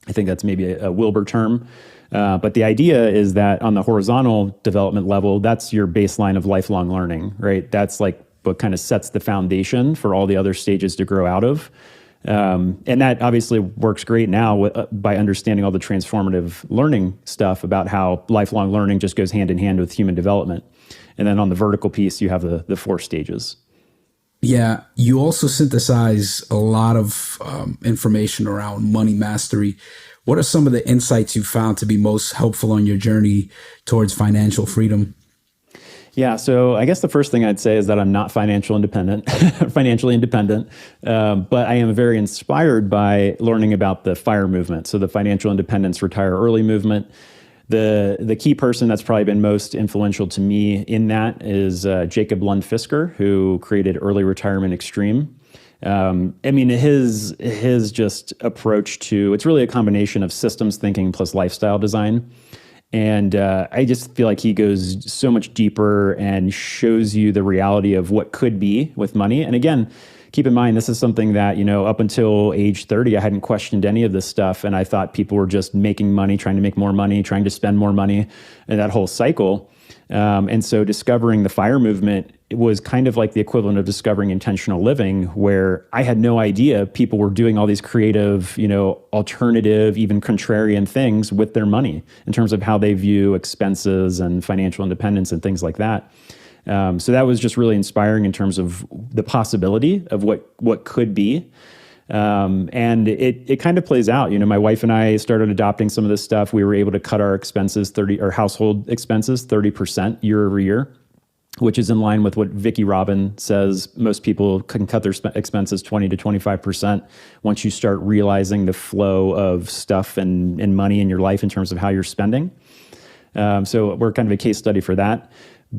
I think that's maybe a Wilbur term. But the idea is that on the horizontal development level, that's your baseline of lifelong learning, right? That's like what kind of sets the foundation for all the other stages to grow out of. And that obviously works great now by understanding all the transformative learning stuff about how lifelong learning just goes hand in hand with human development. And then on the vertical piece, you have the 4 stages. Yeah, you also synthesize a lot of information around money mastery. What are some of the insights you found to be most helpful on your journey towards financial freedom? Yeah, so I guess the first thing I'd say is that I'm not financially independent, but I am very inspired by learning about the FIRE movement, so the Financial Independence Retire Early movement. The key person that's probably been most influential to me in that is Jacob Lund Fisker, who created Early Retirement Extreme. His just approach to, it's really a combination of systems thinking plus lifestyle design. And I just feel like he goes so much deeper and shows you the reality of what could be with money. And again, keep in mind, this is something that, up until age 30, I hadn't questioned any of this stuff. And I thought people were just making money, trying to make more money, trying to spend more money, and that whole cycle. And so discovering the FIRE movement it was kind of like the equivalent of discovering intentional living, where I had no idea people were doing all these creative, alternative, even contrarian things with their money in terms of how they view expenses and financial independence and things like that. So that was just really inspiring in terms of the possibility of what could be. And it kind of plays out. My wife and I started adopting some of this stuff. We were able to cut our household expenses 30% year over year, which is in line with what Vicki Robin says. Most people can cut their expenses 20 to 25% once you start realizing the flow of stuff and money in your life in terms of how you're spending. So we're kind of a case study for that.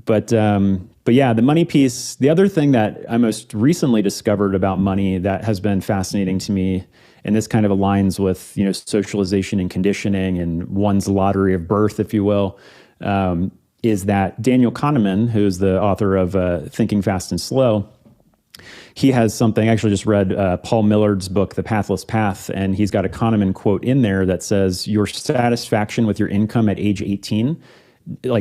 But yeah, the money piece, the other thing that I most recently discovered about money that has been fascinating to me, and this kind of aligns with, socialization and conditioning and one's lottery of birth, if you will, is that Daniel Kahneman, who's the author of Thinking Fast and Slow, he has something. I actually just read Paul Millard's book, The Pathless Path, and he's got a Kahneman quote in there that says, your satisfaction with your income at age 18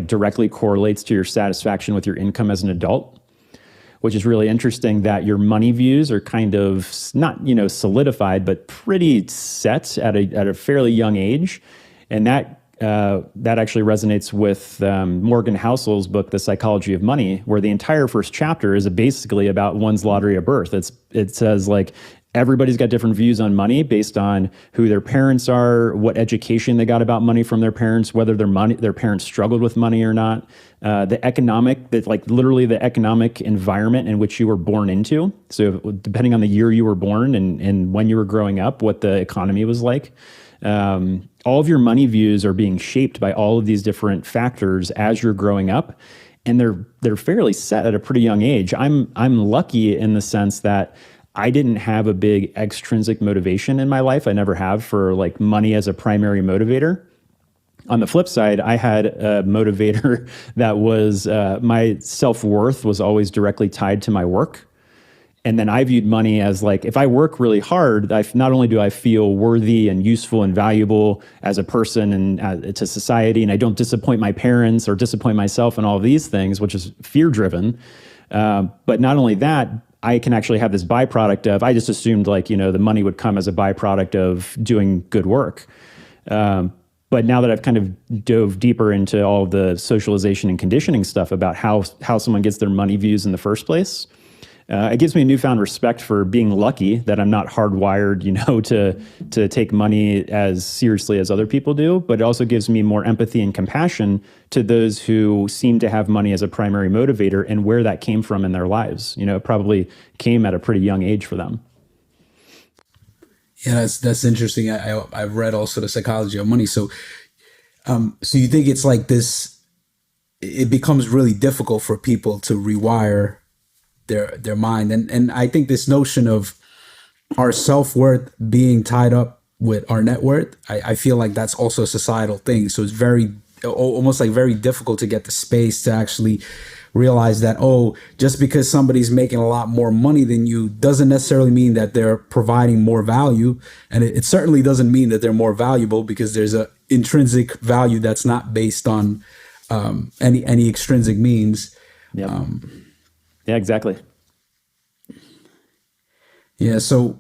directly correlates to your satisfaction with your income as an adult, which is really interesting, that your money views are kind of not, solidified, but pretty set at a fairly young age. And that actually resonates with Morgan Housel's book, The Psychology of Money, where the entire first chapter is basically about one's lottery of birth. It says everybody's got different views on money based on who their parents are, what education they got about money from their parents, whether their parents struggled with money or not, literally the economic environment in which you were born into. So depending on the year you were born and when you were growing up, what the economy was like. All of your money views are being shaped by all of these different factors as you're growing up, and they're fairly set at a pretty young age. I'm lucky in the sense that I didn't have a big extrinsic motivation in my life. I never have for money as a primary motivator. On the flip side, I had a motivator that was my self-worth was always directly tied to my work. And then I viewed money as if I work really hard, not only do I feel worthy and useful and valuable as a person and to society, and I don't disappoint my parents or disappoint myself and all of these things, which is fear-driven. But not only that, I can actually have this byproduct of, I just assumed the money would come as a byproduct of doing good work. But now that I've kind of dove deeper into all of the socialization and conditioning stuff about how someone gets their money views in the first place, it gives me a newfound respect for being lucky that I'm not hardwired, to take money as seriously as other people do. But it also gives me more empathy and compassion to those who seem to have money as a primary motivator and where that came from in their lives. It probably came at a pretty young age for them. Yeah, that's interesting. I've read also The Psychology of Money. So you think it's like this? It becomes really difficult for people to rewire their mind, and I think this notion of our self-worth being tied up with our net worth, I feel like that's also a societal thing. So it's almost very difficult to get the space to actually realize that, just because somebody's making a lot more money than you doesn't necessarily mean that they're providing more value, and it certainly doesn't mean that they're more valuable, because there's a intrinsic value that's not based on any extrinsic means. Yep. Yeah, exactly. Yeah, so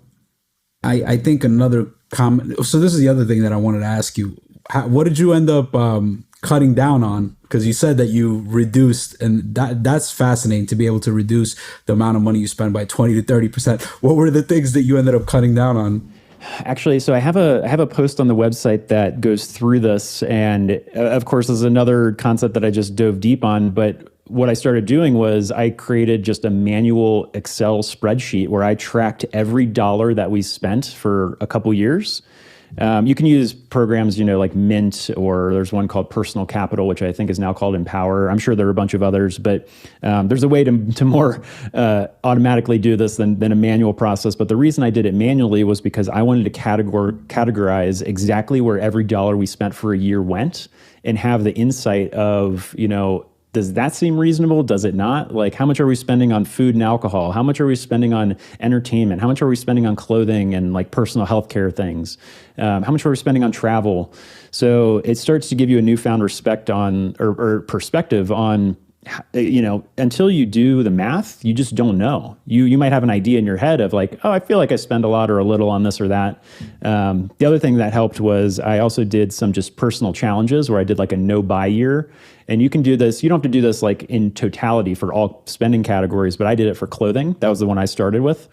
I think another comment. So this is the other thing that I wanted to ask you. What did you end up cutting down on? Because you said that you reduced, and that's fascinating to be able to reduce the amount of money you spend by 20 to 30%. What were the things that you ended up cutting down on? Actually, so I have a post on the website that goes through this, and of course, there's another concept that I just dove deep on. But what I started doing was I created just a manual Excel spreadsheet where I tracked every dollar that we spent for a couple years. You can use programs, like Mint, or there's one called Personal Capital, which I think is now called Empower. I'm sure there are a bunch of others, but there's a way to more automatically do this than a manual process. But the reason I did it manually was because I wanted to categorize exactly where every dollar we spent for a year went, and have the insight of, does that seem reasonable? Does it not? How much are we spending on food and alcohol? How much are we spending on entertainment? How much are we spending on clothing and personal healthcare things? How much are we spending on travel? So it starts to give you a newfound respect on, or perspective on, until you do the math, you just don't know. You might have an idea in your head of like, oh, I feel like I spend a lot or a little on this or that. The other thing that helped was I also did some just personal challenges where I did like a no buy year. And you can do this. You don't have to do this like in totality for all spending categories, but I did it for clothing. That was the one I started with,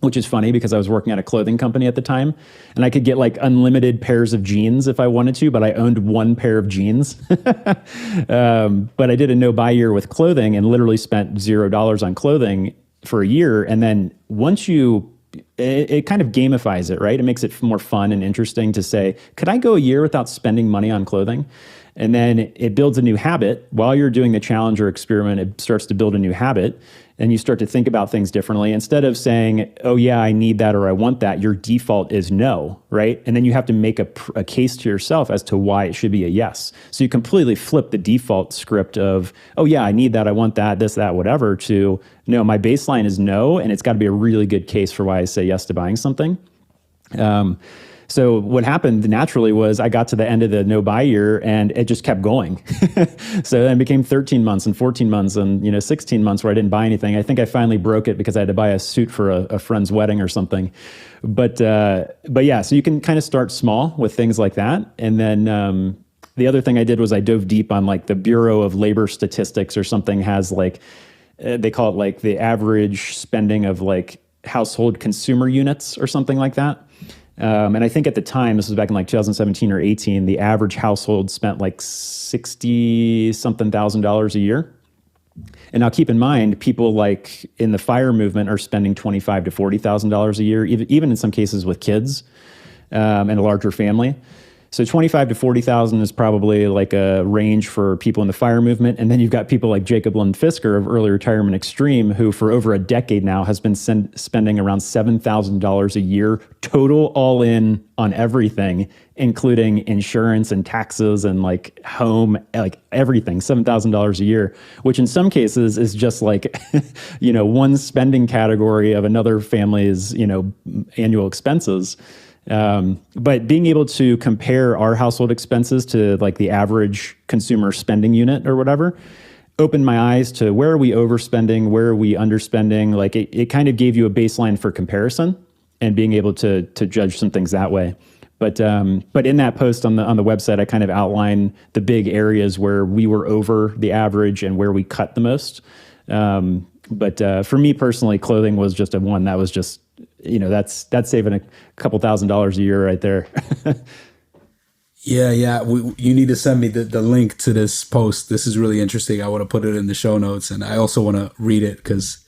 which is funny because I was working at a clothing company at the time, and I could get like unlimited pairs of jeans if I wanted to, but I owned one pair of jeans. But I did a no buy year with clothing and literally spent $0 on clothing for a year. And then once it kind of gamifies it, right? It makes it more fun and interesting to say, could I go a year without spending money on clothing? And then it builds a new habit. While you're doing the challenge or experiment, it starts to build a new habit, and you start to think about things differently. Instead of saying, oh yeah, I need that or I want that, your default is no, right? And then you have to make a case to yourself as to why it should be a yes. So you completely flip the default script of, oh yeah, I need that, I want that, this, that, whatever, to no, my baseline is no, and it's got to be a really good case for why I say yes to buying something. So what happened naturally was I got to the end of the no buy year and it just kept going. So then it became 13 months and 14 months and 16 months where I didn't buy anything. I think I finally broke it because I had to buy a suit for a friend's wedding or something. But yeah, so you can kind of start small with things like that. And then the other thing I did was I dove deep on like the Bureau of Labor Statistics or something has like, they call it like the average spending of like household consumer units or something like that. And I think at the time, this was back in like 2017 or 18, the average household spent like $60-something thousand a year. And now keep in mind, people like in the FIRE movement are spending $25,000 to $40,000 a year, even in some cases with kids and a larger family. So 25 to 40,000 is probably like a range for people in the FIRE movement. And then you've got people like Jacob Lund Fisker of Early Retirement Extreme, who for over a decade now has been spending around $7,000 a year total, all in on everything, including insurance and taxes and like home, like everything, $7,000 a year, which in some cases is just like, one spending category of another family's, annual expenses. But being able to compare our household expenses to like the average consumer spending unit or whatever opened my eyes to where are we overspending, where are we underspending. Like it kind of gave you a baseline for comparison and being able to judge some things that way. But in that post on the website, I kind of outline the big areas where we were over the average and where we cut the most. But for me personally, clothing was just one that was just, that's saving a couple $1,000s a year right there. Yeah. You need to send me the link to this post. This is really interesting. I want to put it in the show notes, and I also want to read it because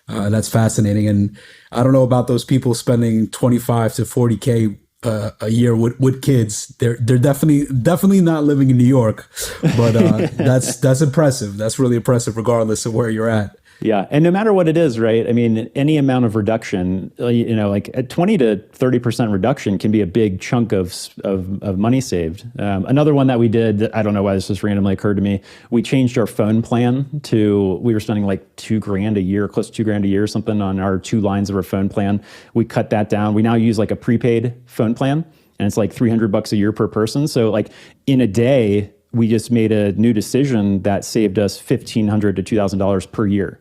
that's fascinating. And I don't know about those people spending 25 to 40K a year with kids. They're definitely not living in New York, but that's impressive. That's really impressive, regardless of where you're at. Yeah. And no matter what it is, right? I mean, any amount of reduction, like a 20 to 30% reduction can be a big chunk of money saved. Another one that we did, I don't know why this just randomly occurred to me. We changed our phone plan we were spending like $2,000 a year, close to $2,000 a year or something on our 2 lines of our phone plan. We cut that down. We now use like a prepaid phone plan, and it's like $300 a year per person. So like in a day, we just made a new decision that saved us $1,500 to $2,000 per year.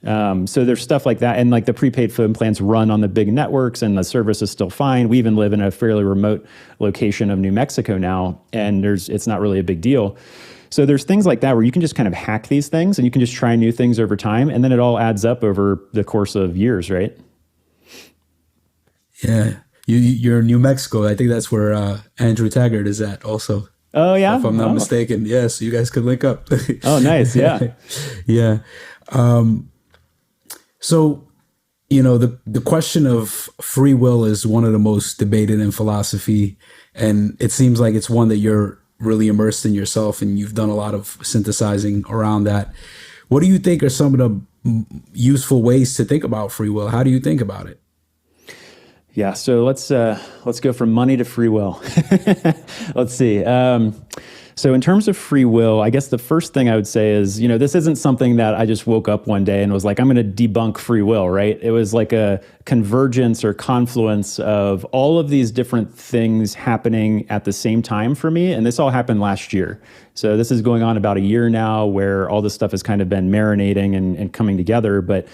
So there's stuff like that. And like the prepaid phone plans run on the big networks and the service is still fine. We even live in a fairly remote location of New Mexico now, and it's not really a big deal. So there's things like that where you can just kind of hack these things and you can just try new things over time. And then it all adds up over the course of years, right? Yeah. You're in New Mexico. I think that's where Andrew Taggart is at also. Oh, yeah? If I'm not mistaken. Yeah, so you guys could link up. Oh, nice. Yeah. Yeah. So, the question of free will is one of the most debated in philosophy. And it seems like it's one that you're really immersed in yourself, and you've done a lot of synthesizing around that. What do you think are some of the useful ways to think about free will? How do you think about it? Yeah, so let's go from money to free will. Let's see. So in terms of free will, I guess the first thing I would say is, this isn't something that I just woke up one day and was like, I'm going to debunk free will, right? It was like a convergence or confluence of all of these different things happening at the same time for me. And this all happened last year. So this is going on about a year now where all this stuff has kind of been marinating and coming together. But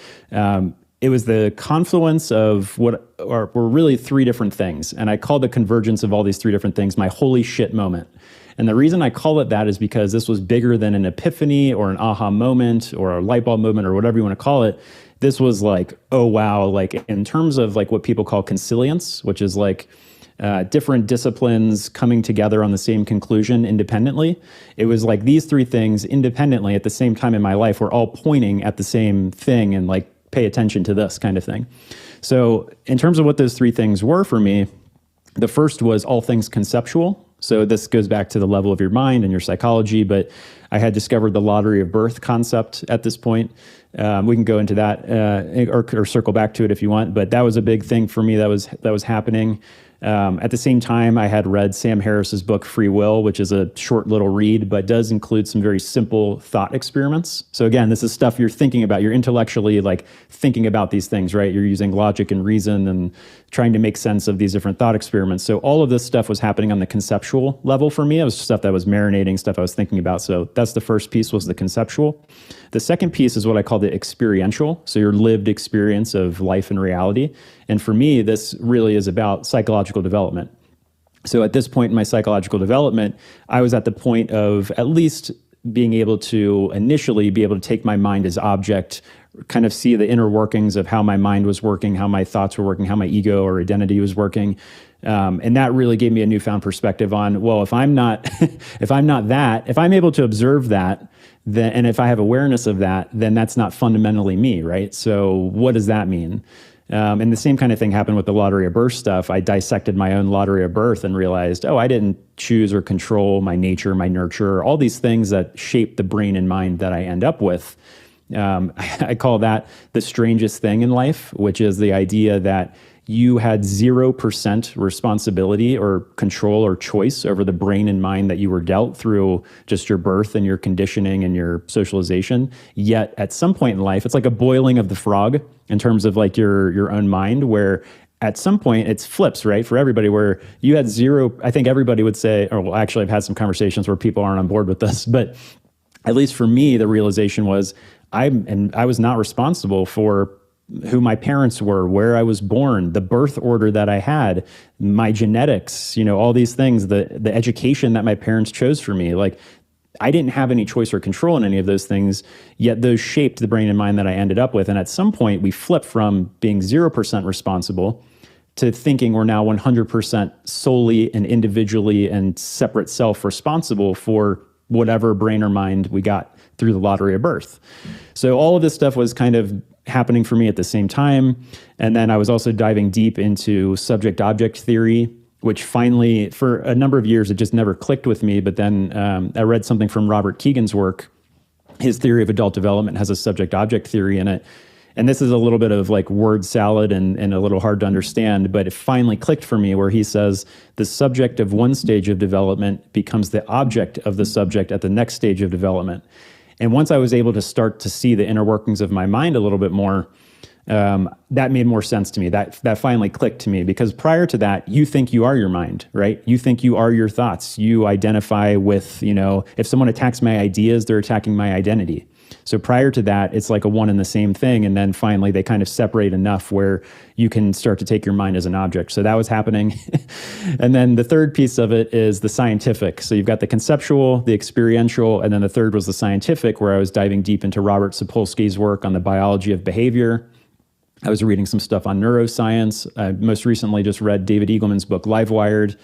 it was the confluence of what were really three different things. And I call the convergence of all these three different things my holy shit moment. And the reason I call it that is because this was bigger than an epiphany or an aha moment or a light bulb moment or whatever you want to call it. This was like, oh, wow, like in terms of like what people call consilience, which is like different disciplines coming together on the same conclusion independently. It was like these three things independently at the same time in my life were all pointing at the same thing and like, pay attention to this kind of thing. So in terms of what those three things were for me, the first was all things conceptual. So this goes back to the level of your mind and your psychology, but I had discovered the lottery of birth concept at this point. We can go into that or circle back to it if you want, but that was a big thing for me that was happening. At the same time, I had read Sam Harris's book, Free Will, which is a short little read, but does include some very simple thought experiments. So again, this is stuff you're thinking about. You're intellectually like thinking about these things, right? You're using logic and reason and trying to make sense of these different thought experiments. So all of this stuff was happening on the conceptual level for me. It was stuff that was marinating, stuff I was thinking about. So that's the first piece, was the conceptual. The second piece is what I call the experiential. So your lived experience of life and reality. And for me, this really is about psychological development. So at this point in my psychological development, I was at the point of at least being able to initially be able to take my mind as object, kind of see the inner workings of how my mind was working, how my thoughts were working, how my ego or identity was working. And that really gave me a newfound perspective on, well, if I'm not if I'm able to observe that, then, and if I have awareness of that, then that's not fundamentally me, right? So what does that mean? And the same kind of thing happened with the lottery of birth stuff. I dissected my own lottery of birth and realized, oh, I didn't choose or control my nature, my nurture, all these things that shape the brain and mind that I end up with. I call that the strangest thing in life, which is the idea that you had 0% responsibility or control or choice over the brain and mind that you were dealt through just your birth and your conditioning and your socialization. Yet at some point in life, it's like a boiling of the frog in terms of like your own mind, where at some point it's flips, right? For everybody, where you had zero, I think everybody would say, or well, actually I've had some conversations where people aren't on board with this, but at least for me, the realization was I was not responsible for who my parents were, where I was born, the birth order that I had, my genetics, all these things, the education that my parents chose for me. Like, I didn't have any choice or control in any of those things, yet those shaped the brain and mind that I ended up with. And at some point, we flipped from being 0% responsible to thinking we're now 100% solely and individually and separate self responsible for whatever brain or mind we got through the lottery of birth. So all of this stuff was kind of happening for me at the same time. And then I was also diving deep into subject-object theory, which finally, for a number of years, it just never clicked with me. But then I read something from Robert Kegan's work. His theory of adult development has a subject-object theory in it. And this is a little bit of like word salad and a little hard to understand, but it finally clicked for me, where he says the subject of one stage of development becomes the object of the subject at the next stage of development. And once I was able to start to see the inner workings of my mind a little bit more, that made more sense to me. That finally clicked to me, because prior to that, you think you are your mind, right? You think you are your thoughts. You identify with, if someone attacks my ideas, they're attacking my identity. So prior to that, it's like a one and the same thing. And then finally, they kind of separate enough where you can start to take your mind as an object. So that was happening. And then the third piece of it is the scientific. So you've got the conceptual, the experiential, and then the third was the scientific, where I was diving deep into Robert Sapolsky's work on the biology of behavior. I was reading some stuff on neuroscience. I most recently just read David Eagleman's book, Livewired.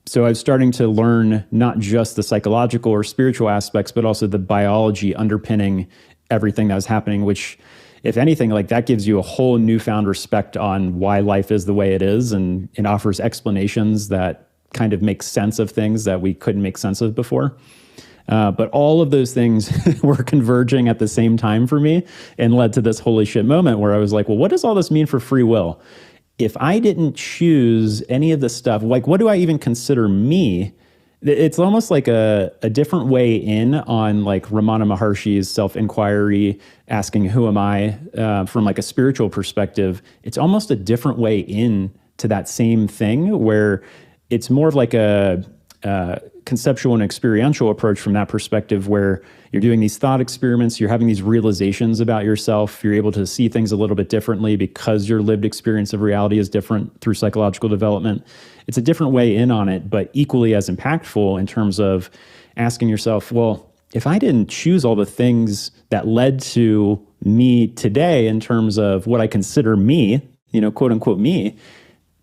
So I was starting to learn not just the psychological or spiritual aspects, but also the biology underpinning everything that was happening, which, if anything, like that gives you a whole newfound respect on why life is the way it is, and it offers explanations that kind of make sense of things that we couldn't make sense of before. But all of those things were converging at the same time for me and led to this holy shit moment where I was like, well, what does all this mean for free will? If I didn't choose any of this stuff, like, what do I even consider me? It's almost like a different way in on like Ramana Maharshi's self-inquiry, asking who am I, from like a spiritual perspective. It's almost a different way in to that same thing, where it's more of like a conceptual and experiential approach from that perspective, where you're doing these thought experiments, you're having these realizations about yourself, you're able to see things a little bit differently because your lived experience of reality is different through psychological development. It's a different way in on it, but equally as impactful in terms of asking yourself, well, if I didn't choose all the things that led to me today in terms of what I consider me, quote unquote me,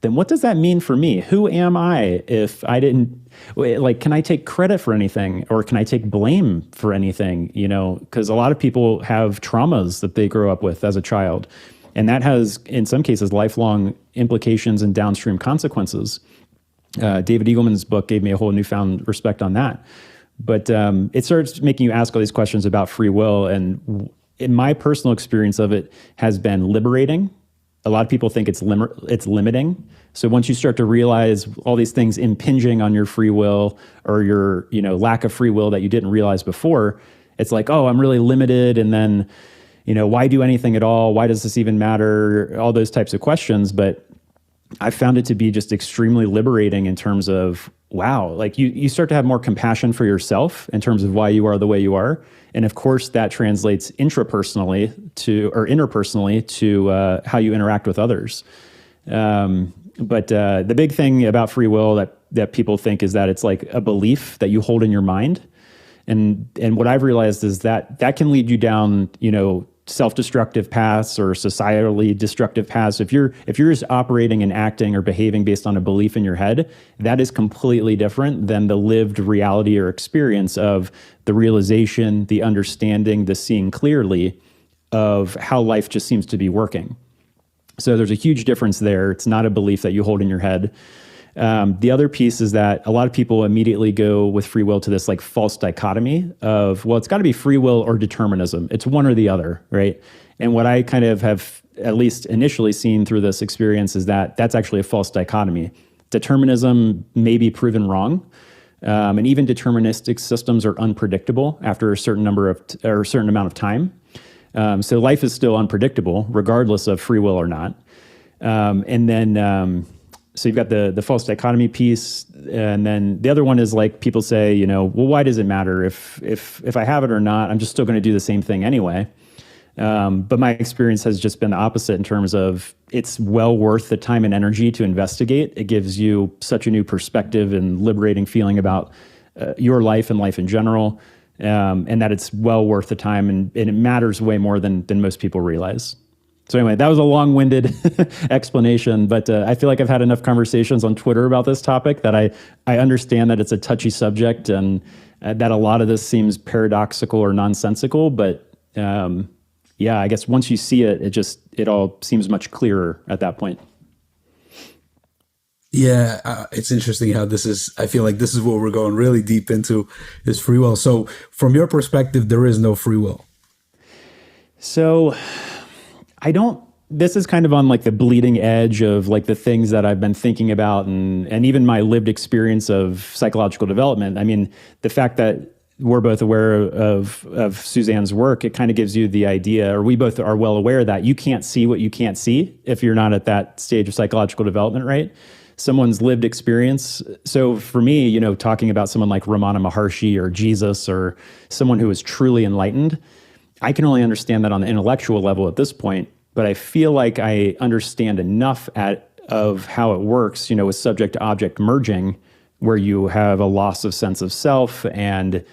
then what does that mean for me? Who am I if I didn't, like, can I take credit for anything, or can I take blame for anything? Because a lot of people have traumas that they grow up with as a child. And that has, in some cases, lifelong implications and downstream consequences. David Eagleman's book gave me a whole newfound respect on that. But it starts making you ask all these questions about free will. And in my personal experience of it has been liberating. A lot of people think it's limiting. So once you start to realize all these things impinging on your free will, or your lack of free will that you didn't realize before, it's like, oh, I'm really limited. And then, why do anything at all? Why does this even matter? All those types of questions. But I found it to be just extremely liberating in terms of, wow, like you start to have more compassion for yourself in terms of why you are the way you are. And of course, that translates interpersonally to how you interact with others. But the big thing about free will that people think is that it's like a belief that you hold in your mind. And what I've realized is that can lead you down, self-destructive paths or societally destructive paths. If you're just operating and acting or behaving based on a belief in your head, that is completely different than the lived reality or experience of the realization, the understanding, the seeing clearly of how life just seems to be working. So there's a huge difference there. It's not a belief that you hold in your head. The other piece is that a lot of people immediately go with free will to this like false dichotomy of, well, it's got to be free will or determinism. It's one or the other, right? And what I kind of have at least initially seen through this experience is that that's actually a false dichotomy. Determinism may be proven wrong, and even deterministic systems are unpredictable after a certain amount of time. So life is still unpredictable, regardless of free will or not. So you've got the false dichotomy piece, and then the other one is like people say, well, why does it matter if I have it or not? I'm just still going to do the same thing anyway. But my experience has just been the opposite in terms of it's well worth the time and energy to investigate. It gives you such a new perspective and liberating feeling about your life and life in general, and that it's well worth the time, and it matters way more than most people realize. So anyway, that was a long-winded explanation, but I feel like I've had enough conversations on Twitter about this topic that I understand that it's a touchy subject, and that a lot of this seems paradoxical or nonsensical, but yeah, I guess once you see it, it all seems much clearer at that point. Yeah, it's interesting how I feel like this is what we're going really deep into, is free will. So from your perspective, there is no free will. So this is kind of on like the bleeding edge of like the things that I've been thinking about and even my lived experience of psychological development. I mean, the fact that we're both aware of Suzanne's work, it kind of gives you the idea, or we both are well aware that you can't see what you can't see if you're not at that stage of psychological development, right? Someone's lived experience. So for me, talking about someone like Ramana Maharshi or Jesus or someone who is truly enlightened, I can only understand that on the intellectual level at this point, but I feel like I understand enough of how it works, with subject to object merging, where you have a loss of sense of self and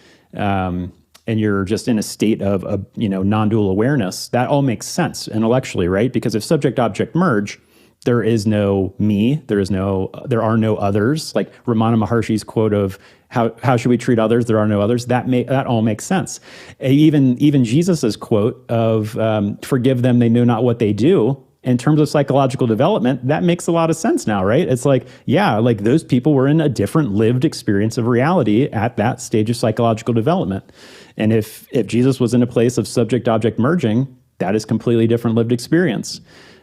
you're just in a state of non-dual awareness. That all makes sense intellectually, right? Because if subject object merge, there is no me, there are no others. Like Ramana Maharshi's quote of how should we treat others? There are no others. That all makes sense. Even Jesus's quote of forgive them, they know not what they do. In terms of psychological development, that makes a lot of sense now, right? It's like, yeah, like those people were in a different lived experience of reality at that stage of psychological development. And if Jesus was in a place of subject object merging, that is completely different lived experience.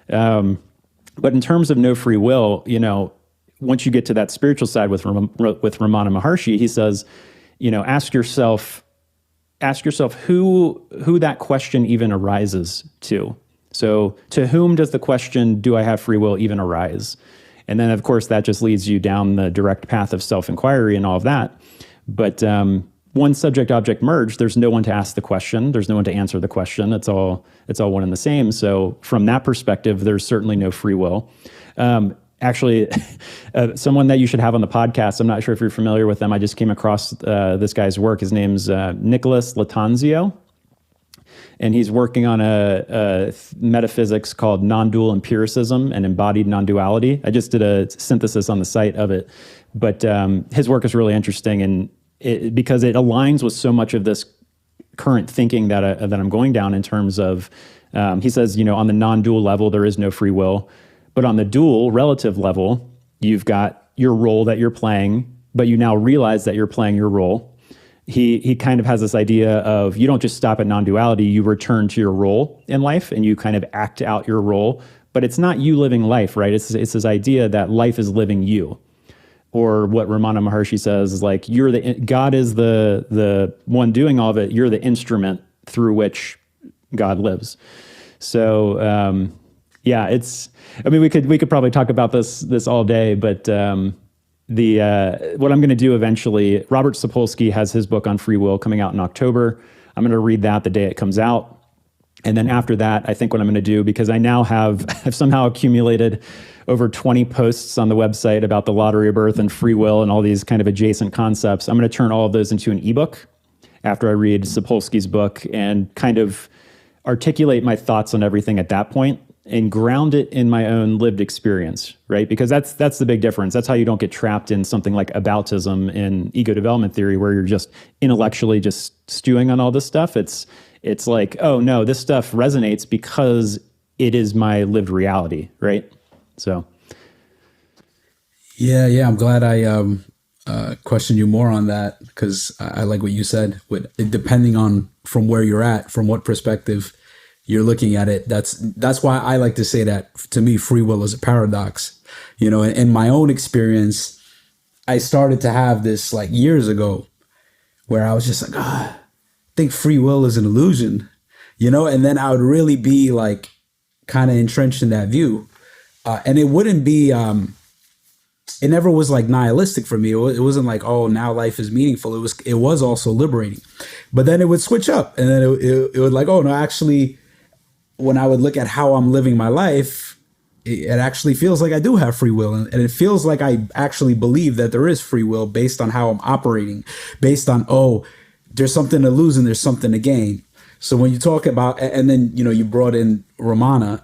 But in terms of no free will, once you get to that spiritual side with Ramana Maharshi, he says, ask yourself who that question even arises to. So to whom does the question, do I have free will, even arise? And then, of course, that just leads you down the direct path of self-inquiry and all of that. But one subject-object merge, there's no one to ask the question. There's no one to answer the question. It's all one and the same. So from that perspective, there's certainly no free will. Actually, someone that you should have on the podcast, I'm not sure if you're familiar with them. I just came across this guy's work. His name's Nicholas Latanzio, and he's working on a metaphysics called non-dual empiricism and embodied non-duality. I just did a synthesis on the site of it, but his work is really interesting, and because it aligns with so much of this current thinking that I'm going down in terms of, he says, on the non-dual level, there is no free will. But on the dual relative level, you've got your role that you're playing, but you now realize that you're playing your role. He kind of has this idea of you don't just stop at non-duality, you return to your role in life and you kind of act out your role, but it's not you living life, right? It's this idea that life is living you. Or what Ramana Maharshi says is like, God is the one doing all of it, you're the instrument through which God lives. So, we could probably talk about this all day, but what I'm going to do eventually, Robert Sapolsky has his book on free will coming out in October. I'm going to read that the day it comes out. And then after that, I think what I'm going to do, because I now I've somehow accumulated over 20 posts on the website about the lottery of birth and free will and all these kind of adjacent concepts. I'm going to turn all of those into an ebook after I read Sapolsky's book and kind of articulate my thoughts on everything at that point and ground it in my own lived experience, right? Because that's the big difference. That's how you don't get trapped in something like aboutism in ego development theory, where you're just intellectually just stewing on all this stuff. It's like, oh no, this stuff resonates because it is my lived reality, right? So. Yeah. I'm glad I questioned you more on that, because I like what you said. Depending on from where you're at, from what perspective you're looking at it, that's why I like to say that, to me, free will is a paradox. In my own experience, I started to have this like years ago where I was just like, I think free will is an illusion, and then I would really be like kind of entrenched in that view. And it wouldn't be, it never was like nihilistic for me. It wasn't like, oh, now life is meaningful. It was also liberating, but then it would switch up, and then it would like, oh no, actually, when I would look at how I'm living my life, it actually feels like I do have free will. And it feels like I actually believe that there is free will based on how I'm operating, based on, oh, there's something to lose and there's something to gain. So when you talk about, and then, you brought in Ramana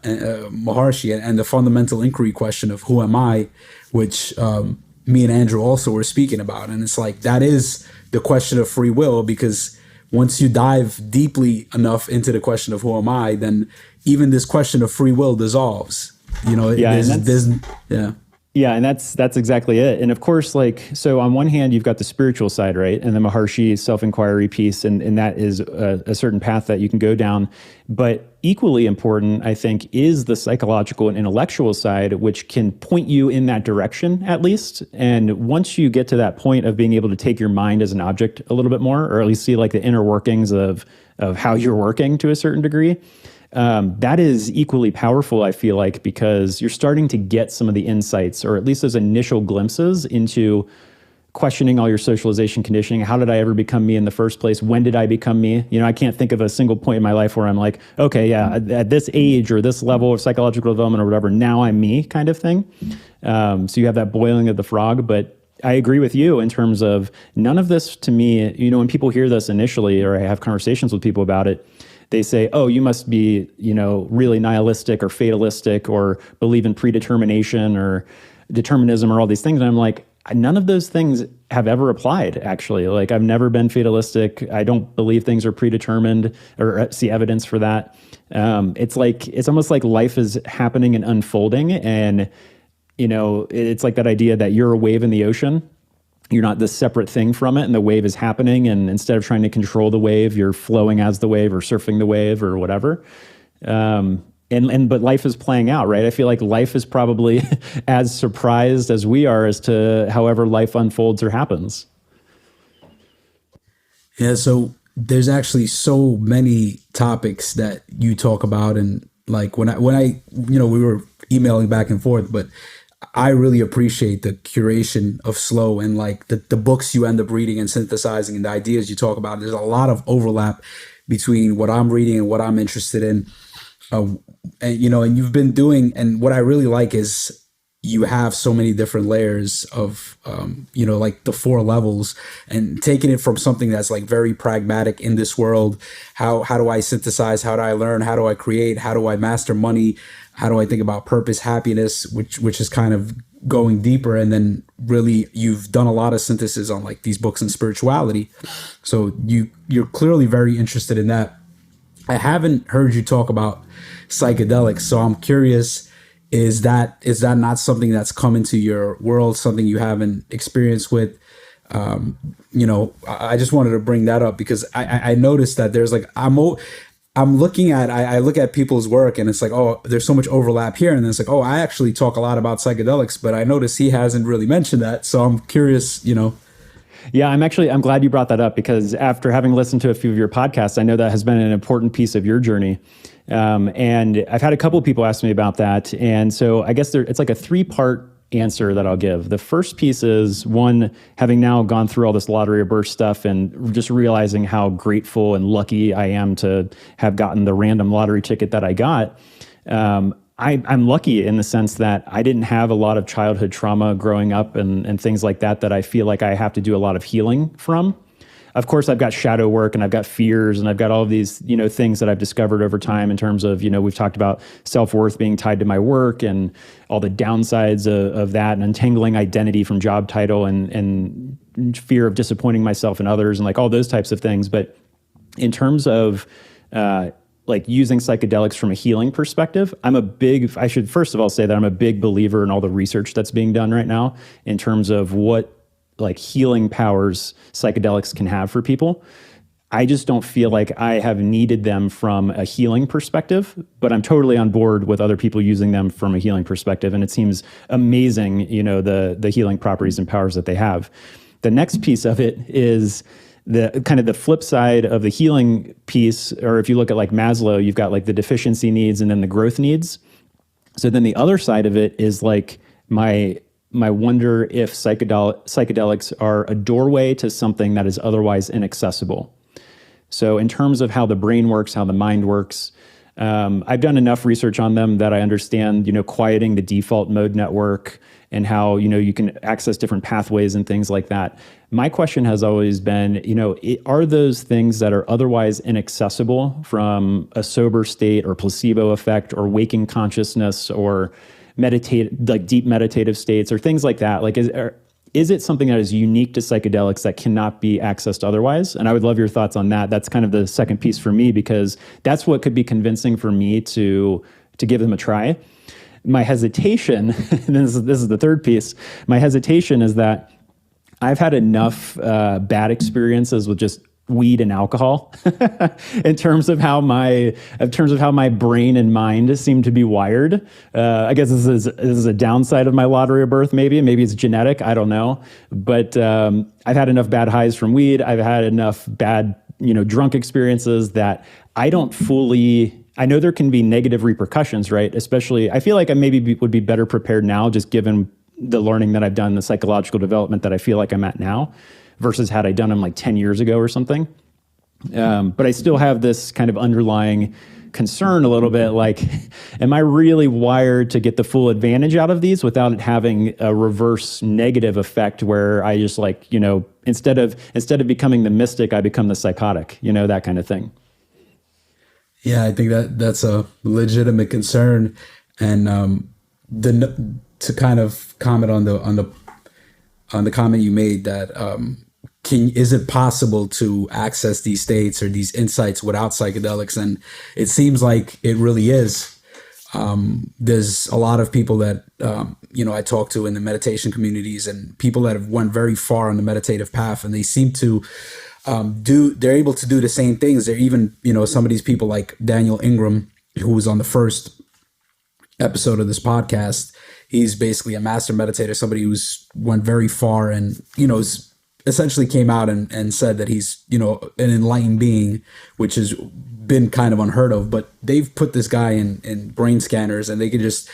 Maharshi and the fundamental inquiry question of who am I, which me and Andrew also were speaking about. And it's like, that is the question of free will, because once you dive deeply enough into the question of who am I, then even this question of free will dissolves. Yeah, and that's exactly it. And of course, so on one hand, you've got the spiritual side, right? And the Maharshi self-inquiry piece, and that is a certain path that you can go down. But equally important, I think, is the psychological and intellectual side, which can point you in that direction, at least. And once you get to that point of being able to take your mind as an object a little bit more, or at least see like the inner workings of how you're working to a certain degree, that is equally powerful, I feel like, because you're starting to get some of the insights, or at least those initial glimpses into questioning all your socialization conditioning. How did I ever become me in the first place? When did I become me? I can't think of a single point in my life where I'm like, okay, yeah, at this age or this level of psychological development or whatever, now I'm me, kind of thing. So you have that boiling of the frog, but I agree with you in terms of none of this to me, when people hear this initially, or I have conversations with people about it, they say, oh, you must be, really nihilistic or fatalistic or believe in predetermination or determinism or all these things. And I'm like, none of those things have ever applied, actually. Like, I've never been fatalistic. I don't believe things are predetermined or see evidence for that. It's almost like life is happening and unfolding. And, it's like that idea that you're a wave in the ocean. You're not this separate thing from it, and the wave is happening. And instead of trying to control the wave, you're flowing as the wave or surfing the wave or whatever. but life is playing out, right? I feel like life is probably as surprised as we are as to however life unfolds or happens. Yeah, so there's actually so many topics that you talk about, and like when I we were emailing back and forth, but I really appreciate the curation of Sloww and like the books you end up reading and synthesizing and the ideas you talk about. There's a lot of overlap between what I'm reading and what I'm interested in. And you've been doing, and what I really like is you have so many different layers of, like the 4 levels, and taking it from something that's like very pragmatic in this world. How do I synthesize? How do I learn? How do I create? How do I master money? How do I think about purpose, happiness, which is kind of going deeper. And then really you've done a lot of synthesis on like these books and spirituality. So you're clearly very interested in that. I haven't heard you talk about psychedelics, so I'm curious, is that not something that's come into your world, something you haven't experienced with? I just wanted to bring that up because I noticed that there's like, I look at people's work and it's like, oh, there's so much overlap here. And then it's like, oh, I actually talk a lot about psychedelics, but I notice he hasn't really mentioned that. So I'm curious, Yeah, I'm glad you brought that up, because after having listened to a few of your podcasts, I know that has been an important piece of your journey. And I've had a couple of people ask me about that. And so I guess it's like a 3-part answer that I'll give. The first piece is, one, having now gone through all this lottery of birth stuff and just realizing how grateful and lucky I am to have gotten the random lottery ticket that I got. I'm lucky in the sense that I didn't have a lot of childhood trauma growing up and things like that I feel like I have to do a lot of healing from. Of course, I've got shadow work and I've got fears and I've got all of these, things that I've discovered over time in terms of, we've talked about self-worth being tied to my work and all the downsides of that, and untangling identity from job title and fear of disappointing myself and others and like all those types of things. But in terms of like using psychedelics from a healing perspective, I should first of all say that I'm a big believer in all the research that's being done right now in terms of what like healing powers psychedelics can have for people. I just don't feel like I have needed them from a healing perspective, but I'm totally on board with other people using them from a healing perspective. And it seems amazing, the healing properties and powers that they have. The next piece of it is the kind of the flip side of the healing piece, or if you look at like Maslow, you've got like the deficiency needs and then the growth needs. So then the other side of it is like my wonder if psychedelics are a doorway to something that is otherwise inaccessible. So in terms of how the brain works, how the mind works, I've done enough research on them that I understand, quieting the default mode network and how, you can access different pathways and things like that. My question has always been, are those things that are otherwise inaccessible from a sober state or placebo effect or waking consciousness or deep meditative states or things like that? Like, is it something that is unique to psychedelics that cannot be accessed otherwise? And I would love your thoughts on that. That's kind of the second piece for me, because that's what could be convincing for me to give them a try. My hesitation, and this is the third piece, my hesitation is that I've had enough bad experiences with just weed and alcohol in terms of how my brain and mind seem to be wired. I guess this is a downside of my lottery of birth. Maybe it's genetic. I don't know. But I've had enough bad highs from weed. I've had enough bad drunk experiences that I don't fully. I know there can be negative repercussions, right? Especially, I feel like I maybe would be better prepared now, just given the learning that I've done, the psychological development that I feel like I'm at now, versus had I done them like 10 years ago or something. But I still have this kind of underlying concern a little bit, like, am I really wired to get the full advantage out of these without it having a reverse negative effect where I just like, instead of becoming the mystic, I become the psychotic, that kind of thing. Yeah, I think that's a legitimate concern. And to kind of comment on the comment you made that is it possible to access these states or these insights without psychedelics? And it seems like it really is. There's a lot of people that I talk to in the meditation communities, and people that have went very far on the meditative path, and they seem to they're able to do the same things. They're even some of these people like Daniel Ingram, who was on the first episode of this podcast. He's basically a master meditator, somebody who's went very far and, essentially came out and said that he's, an enlightened being, which has been kind of unheard of. But they've put this guy in brain scanners, and they can just,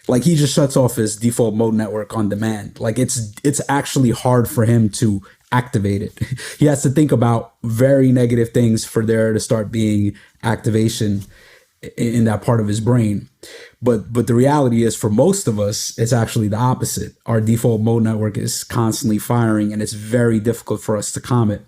like, he just shuts off his default mode network on demand. Like, it's actually hard for him to activate it. He has to think about very negative things for there to start being activation in that part of his brain. But the reality is, for most of us, it's actually the opposite. Our default mode network is constantly firing, and it's very difficult for us to calm it.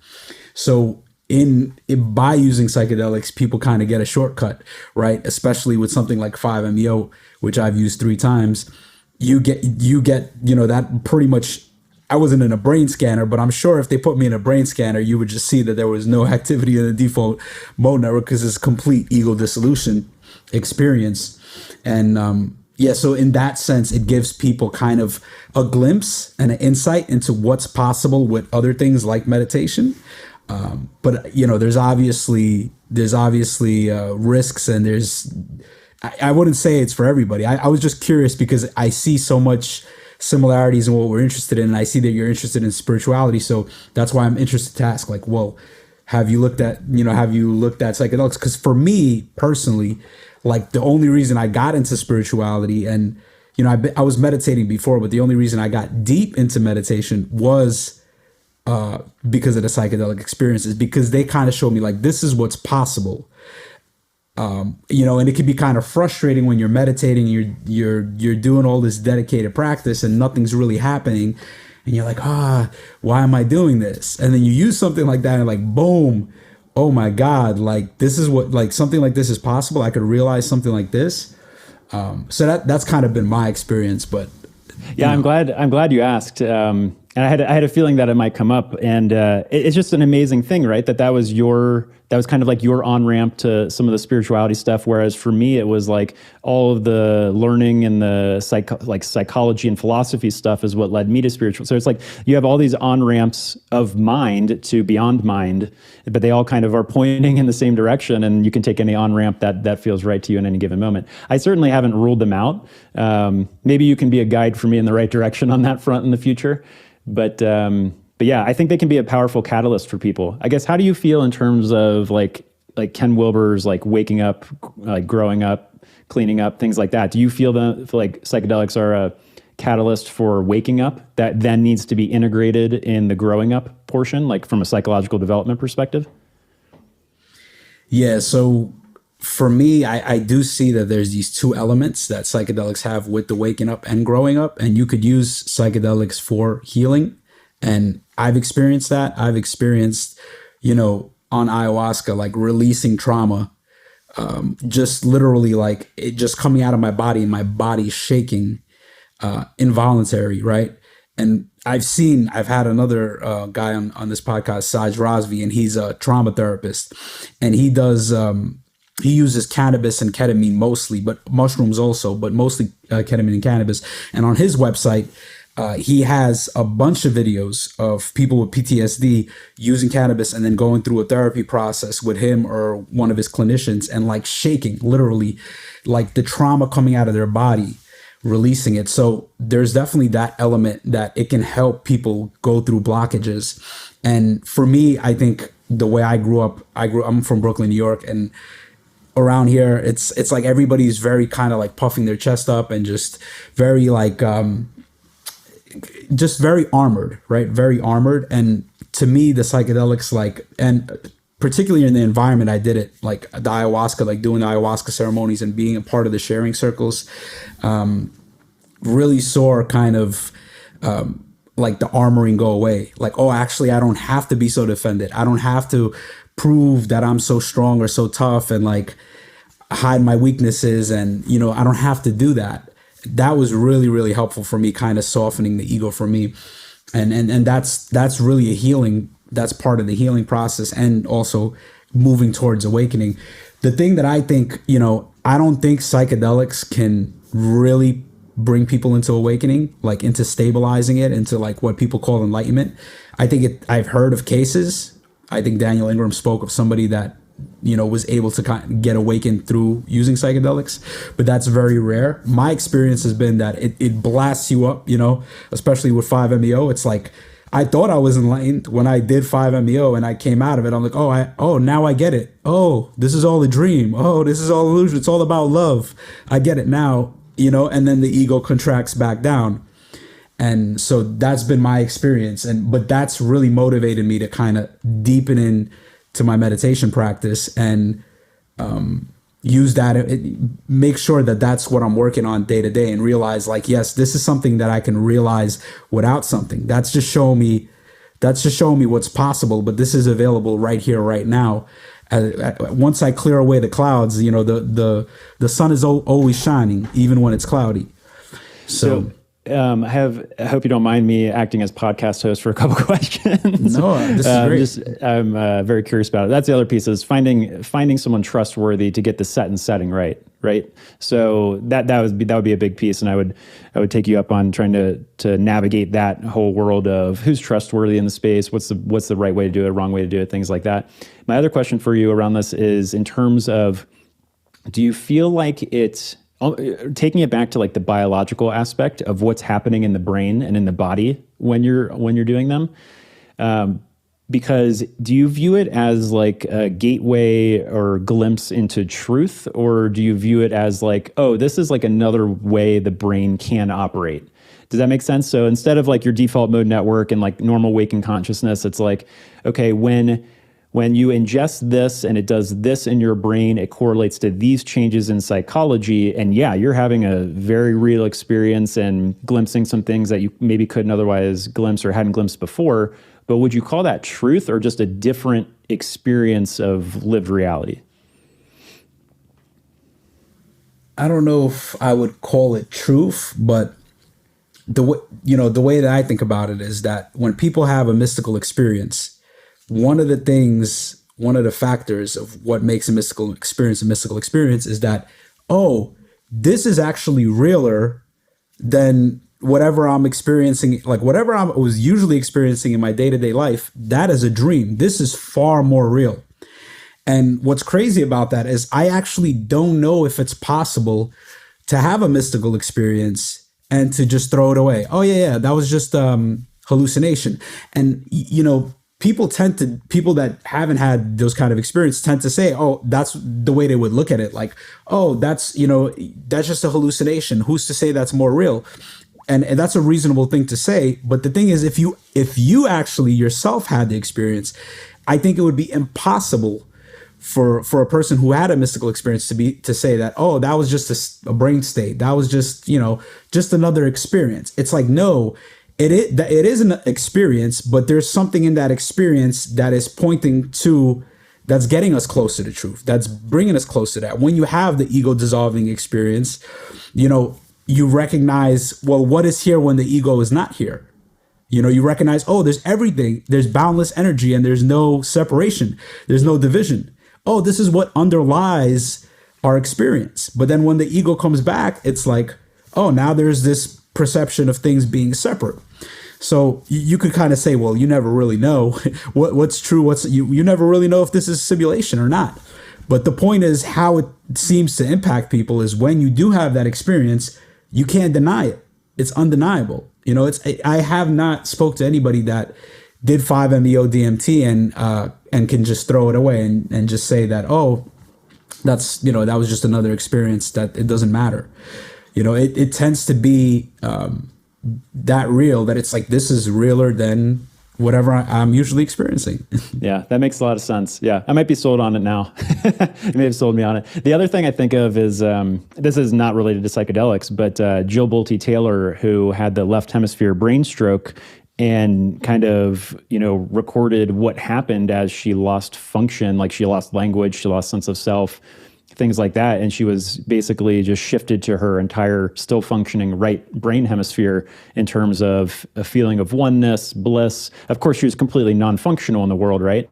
So by using psychedelics, people kind of get a shortcut, right? Especially with something like 5-MeO, which I've used 3 times. You get that pretty much. I wasn't in a brain scanner, but I'm sure if they put me in a brain scanner, you would just see that there was no activity in the default mode network, because it's complete ego dissolution experience. And so in that sense, it gives people kind of a glimpse and an insight into what's possible with other things like meditation. But there's obviously risks, and I wouldn't say it's for everybody. I was just curious because I see so much similarities in what we're interested in, and I see that you're interested in spirituality. So that's why I'm interested to ask, like, well, have you looked at psychedelics? Because for me personally, like, the only reason I got into spirituality, and I was meditating before, but the only reason I got deep into meditation was because of the psychedelic experiences, because they kind of showed me, like, this is what's possible. And it can be kind of frustrating when you're meditating, you're doing all this dedicated practice and nothing's really happening. And you're like, why am I doing this? And then you use something like that and, like, boom, oh my God, like, this is what, like, something like this is possible. I could realize something like this. So that's kind of been my experience, but yeah, I'm glad you asked. And I had a feeling that it might come up, and it's just an amazing thing, right? That was kind of like your on-ramp to some of the spirituality stuff. Whereas for me, it was like all of the learning and the psychology and philosophy stuff is what led me to spiritual. So it's like you have all these on-ramps of mind to beyond mind, but they all kind of are pointing in the same direction, and you can take any on-ramp that feels right to you in any given moment. I certainly haven't ruled them out. Maybe you can be a guide for me in the right direction on that front in the future. But yeah, I think they can be a powerful catalyst for people. I guess, how do you feel in terms of like Ken Wilber's, like, waking up, like growing up, cleaning up, things like that? Do you feel like psychedelics are a catalyst for waking up that then needs to be integrated in the growing up portion, like from a psychological development perspective? Yeah. So for me, I do see that there's these 2 elements that psychedelics have with the waking up and growing up, and you could use psychedelics for healing. And I've experienced that. I've experienced, on ayahuasca, like, releasing trauma, just literally, like, it just coming out of my body and my body shaking, involuntary, right? And I've had another guy on this podcast, Saj Razvi, and he's a trauma therapist, and he does, he uses cannabis and ketamine mostly, but mushrooms also, but mostly ketamine and cannabis. And on his website, he has a bunch of videos of people with PTSD using cannabis and then going through a therapy process with him or one of his clinicians, and, like, shaking, literally, like, the trauma coming out of their body, releasing it. So there's definitely that element that it can help people go through blockages. And for me, I think the way I grew up, I'm from Brooklyn, New York, and around here, it's like everybody's very kind of like puffing their chest up and just very like, just very armored, right? Very armored. And to me, the psychedelics, like, and particularly in the environment I did it, like the ayahuasca, like doing the ayahuasca ceremonies and being a part of the sharing circles, really saw kind of, like the armoring go away. Like, oh, actually, I don't have to be so defended. I don't have to prove that I'm so strong or so tough and like hide my weaknesses. And, I don't have to do that. That was really, really helpful for me, kind of softening the ego for me. And that's really a healing. That's part of the healing process and also moving towards awakening. The thing that I think, I don't think psychedelics can really bring people into awakening, like into stabilizing it, into like what people call enlightenment. I've heard of cases. I think Daniel Ingram spoke of somebody that was able to kind of get awakened through using psychedelics, but that's very rare. My experience has been that it blasts you up, especially with 5-MeO. It's like, I thought I was enlightened when I did 5-MeO and I came out of it. I'm like, now I get it. Oh, this is all a dream. Oh, this is all illusion. It's all about love. I get it now, and then the ego contracts back down. And so that's been my experience. But that's really motivated me to kind of deepen into my meditation practice and use that, make sure that that's what I'm working on day to day, and realize like, yes, this is something that I can realize without something. That's just showing me what's possible, but this is available right here, right now. Once I clear away the clouds, the sun is always shining, even when it's cloudy. So I hope you don't mind me acting as podcast host for a couple questions. No, this is great. I'm very curious about it. That's the other piece, is finding someone trustworthy to get the set and setting right. So that would be a big piece, and I would take you up on trying to navigate that whole world of who's trustworthy in the space, what's the right way to do it, wrong way to do it, things like that. My other question for you around this is in terms of, do you feel like it's taking it back to like the biological aspect of what's happening in the brain and in the body when you're doing them? Because do you view it as like a gateway or glimpse into truth, or do you view it as like, oh, this is like another way the brain can operate? Does that make sense? So instead of like your default mode network and like normal waking consciousness, it's like, okay, when you ingest this and it does this in your brain, it correlates to these changes in psychology. And yeah, you're having a very real experience and glimpsing some things that you maybe couldn't otherwise glimpse or hadn't glimpsed before. But would you call that truth or just a different experience of lived reality? I don't know if I would call it truth, but the way that I think about it is that when people have a mystical experience, one of the factors of what makes a mystical experience is that, oh, this is actually realer than whatever I'm experiencing, like whatever I was usually experiencing in my day-to-day life. That is a dream. This is far more real. And what's crazy about that is I actually don't know if it's possible to have a mystical experience and to just throw it away. Oh yeah, that was just hallucination. And people that haven't had those kind of experience tend to say, oh, that's the way they would look at it. Like, oh, that's just a hallucination. Who's to say that's more real? And that's a reasonable thing to say. But the thing is, if you actually yourself had the experience, I think it would be impossible for a person who had a mystical experience to say that, oh, that was just a brain state. That was just another experience. It's like, no, it is an experience, but there's something in that experience that is pointing to, that's getting us closer to truth. That's bringing us closer to that. When you have the ego dissolving experience, you recognize, well, what is here when the ego is not here? You recognize, oh, there's everything. There's boundless energy and there's no separation. There's no division. Oh, this is what underlies our experience. But then when the ego comes back, it's like, oh, now there's this perception of things being separate. So you could kind of say, well, you never really know what's true. You never really know if this is simulation or not. But the point is, how it seems to impact people is when you do have that experience, you can't deny it. It's undeniable. I have not spoke to anybody that did 5-MeO DMT and can just throw it away and just say that, oh, that's, that was just another experience, that it doesn't matter. It tends to be that real, that it's like, this is realer than whatever I'm usually experiencing. Yeah, that makes a lot of sense. Yeah, I might be sold on it now. You may have sold me on it. The other thing I think of is, this is not related to psychedelics, but Jill Bolte Taylor, who had the left hemisphere brain stroke and kind of, recorded what happened as she lost function, like she lost language, she lost sense of self, things like that. And she was basically just shifted to her entire still functioning right brain hemisphere in terms of a feeling of oneness, bliss. Of course, she was completely non-functional in the world, right?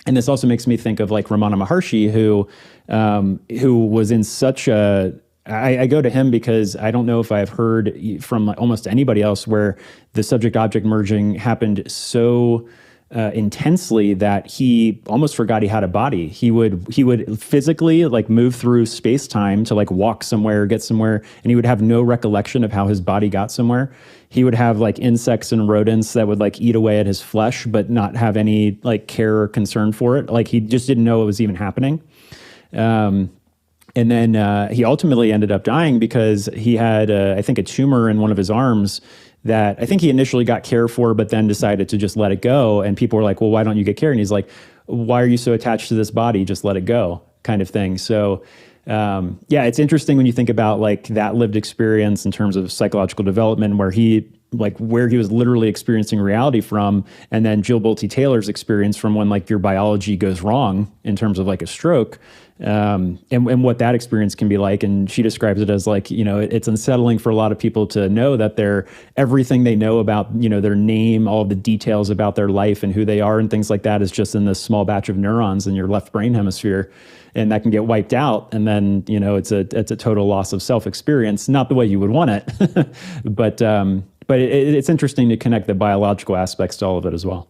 And this also makes me think of like Ramana Maharshi, who was in such a, I go to him because I don't know if I've heard from almost anybody else where the subject-object merging happened so intensely that he almost forgot he had a body. He would physically like move through space time to like walk somewhere, get somewhere, and he would have no recollection of how his body got somewhere. He would have like insects and rodents that would like eat away at his flesh, but not have any like care or concern for it. Like he just didn't know it was even happening. And then he ultimately ended up dying because he had, I think, a tumor in one of his arms that I think he initially got care for, but then decided to just let it go. And people were like, well, why don't you get care? And he's like, why are you so attached to this body? Just let it go, kind of thing. So yeah, it's interesting when you think about like that lived experience in terms of psychological development, where he was literally experiencing reality from, and then Jill Bolte Taylor's experience from when like your biology goes wrong in terms of like a stroke, and what that experience can be like. And she describes it as like, it's unsettling for a lot of people to know that everything they know about, their name, all of the details about their life and who they are and things like that is just in this small batch of neurons in your left brain hemisphere. And that can get wiped out. And then, it's a total loss of self-experience, not the way you would want it. But it's interesting to connect the biological aspects to all of it as well.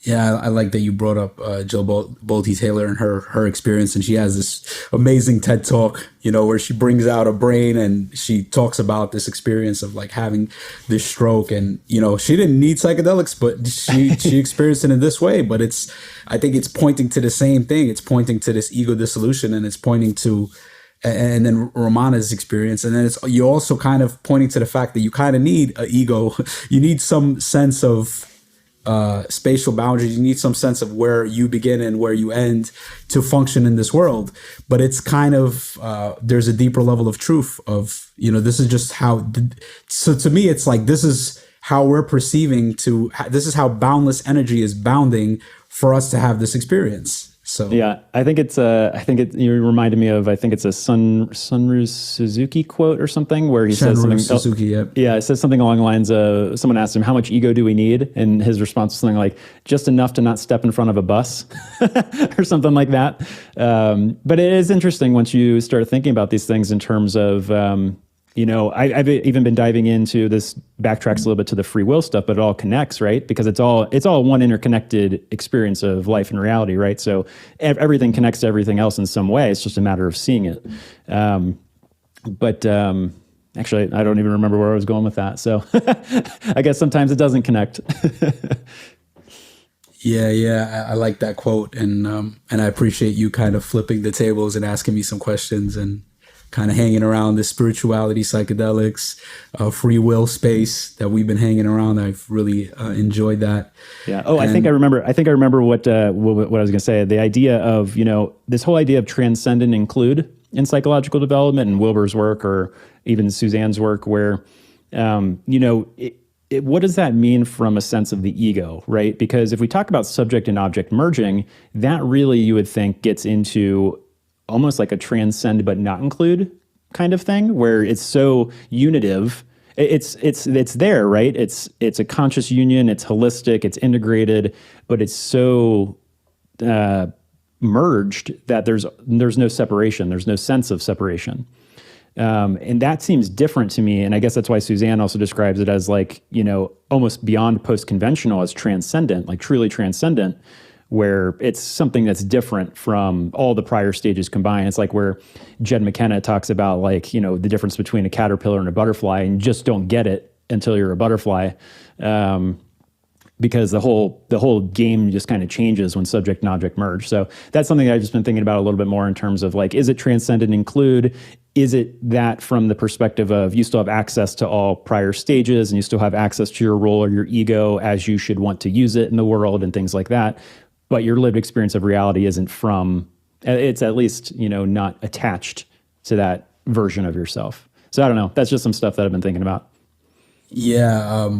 Yeah, I like that you brought up Jill Bolte Taylor and her experience, and she has this amazing TED Talk, where she brings out a brain and she talks about this experience of like having this stroke, and she didn't need psychedelics, but she experienced it in this way. But I think it's pointing to the same thing. It's pointing to this ego dissolution, and it's pointing to, and then Romana's experience, and then you're also kind of pointing to the fact that you kind of need an ego. You need some sense of spatial boundaries. You need some sense of where you begin and where you end to function in this world. But it's kind of there's a deeper level of truth of this is just how. So to me, it's like this is how we're perceiving this is how boundless energy is bounding for us to have this experience. So yeah, you reminded me of, I think it's a Sunru Suzuki quote or something where he says something. Suzuki, yep. Yeah, it says something along the lines of, someone asked him, how much ego do we need? And his response was something like, just enough to not step in front of a bus or something like that. But it is interesting once you start thinking about these things in terms of, I've even been diving into this, backtracks a little bit to the free will stuff, but it all connects, right? Because it's all one interconnected experience of life and reality, right? So everything connects to everything else in some way. It's just a matter of seeing it. Actually, I don't even remember where I was going with that. So I guess sometimes it doesn't connect. Yeah, I like that quote, and I appreciate you kind of flipping the tables and asking me some questions and kind of hanging around this spirituality, psychedelics, free will space that we've been hanging around. I've really enjoyed that. Yeah. Oh, I think I remember what I was going to say. The idea of, this whole idea of transcend and include in psychological development and Wilber's work, or even Suzanne's work, where, what does that mean from a sense of the ego, right? Because if we talk about subject and object merging, that really, you would think, gets into almost like a transcend but not include kind of thing, where it's so unitive. It's there, right? It's a conscious union. It's holistic. It's integrated, but it's so merged that there's no separation. There's no sense of separation, and that seems different to me. And I guess that's why Suzanne also describes it as like almost beyond post-conventional, as transcendent, like truly transcendent, where it's something that's different from all the prior stages combined. It's like where Jed McKenna talks about like, the difference between a caterpillar and a butterfly, and you just don't get it until you're a butterfly. Because the whole game just kind of changes when subject and object merge. So that's something that I've just been thinking about a little bit more in terms of like, is it transcend and include? Is it that from the perspective of you still have access to all prior stages and you still have access to your role or your ego as you should want to use it in the world and things like that? But your lived experience of reality it's at least, not attached to that version of yourself. So I don't know. That's just some stuff that I've been thinking about. Yeah.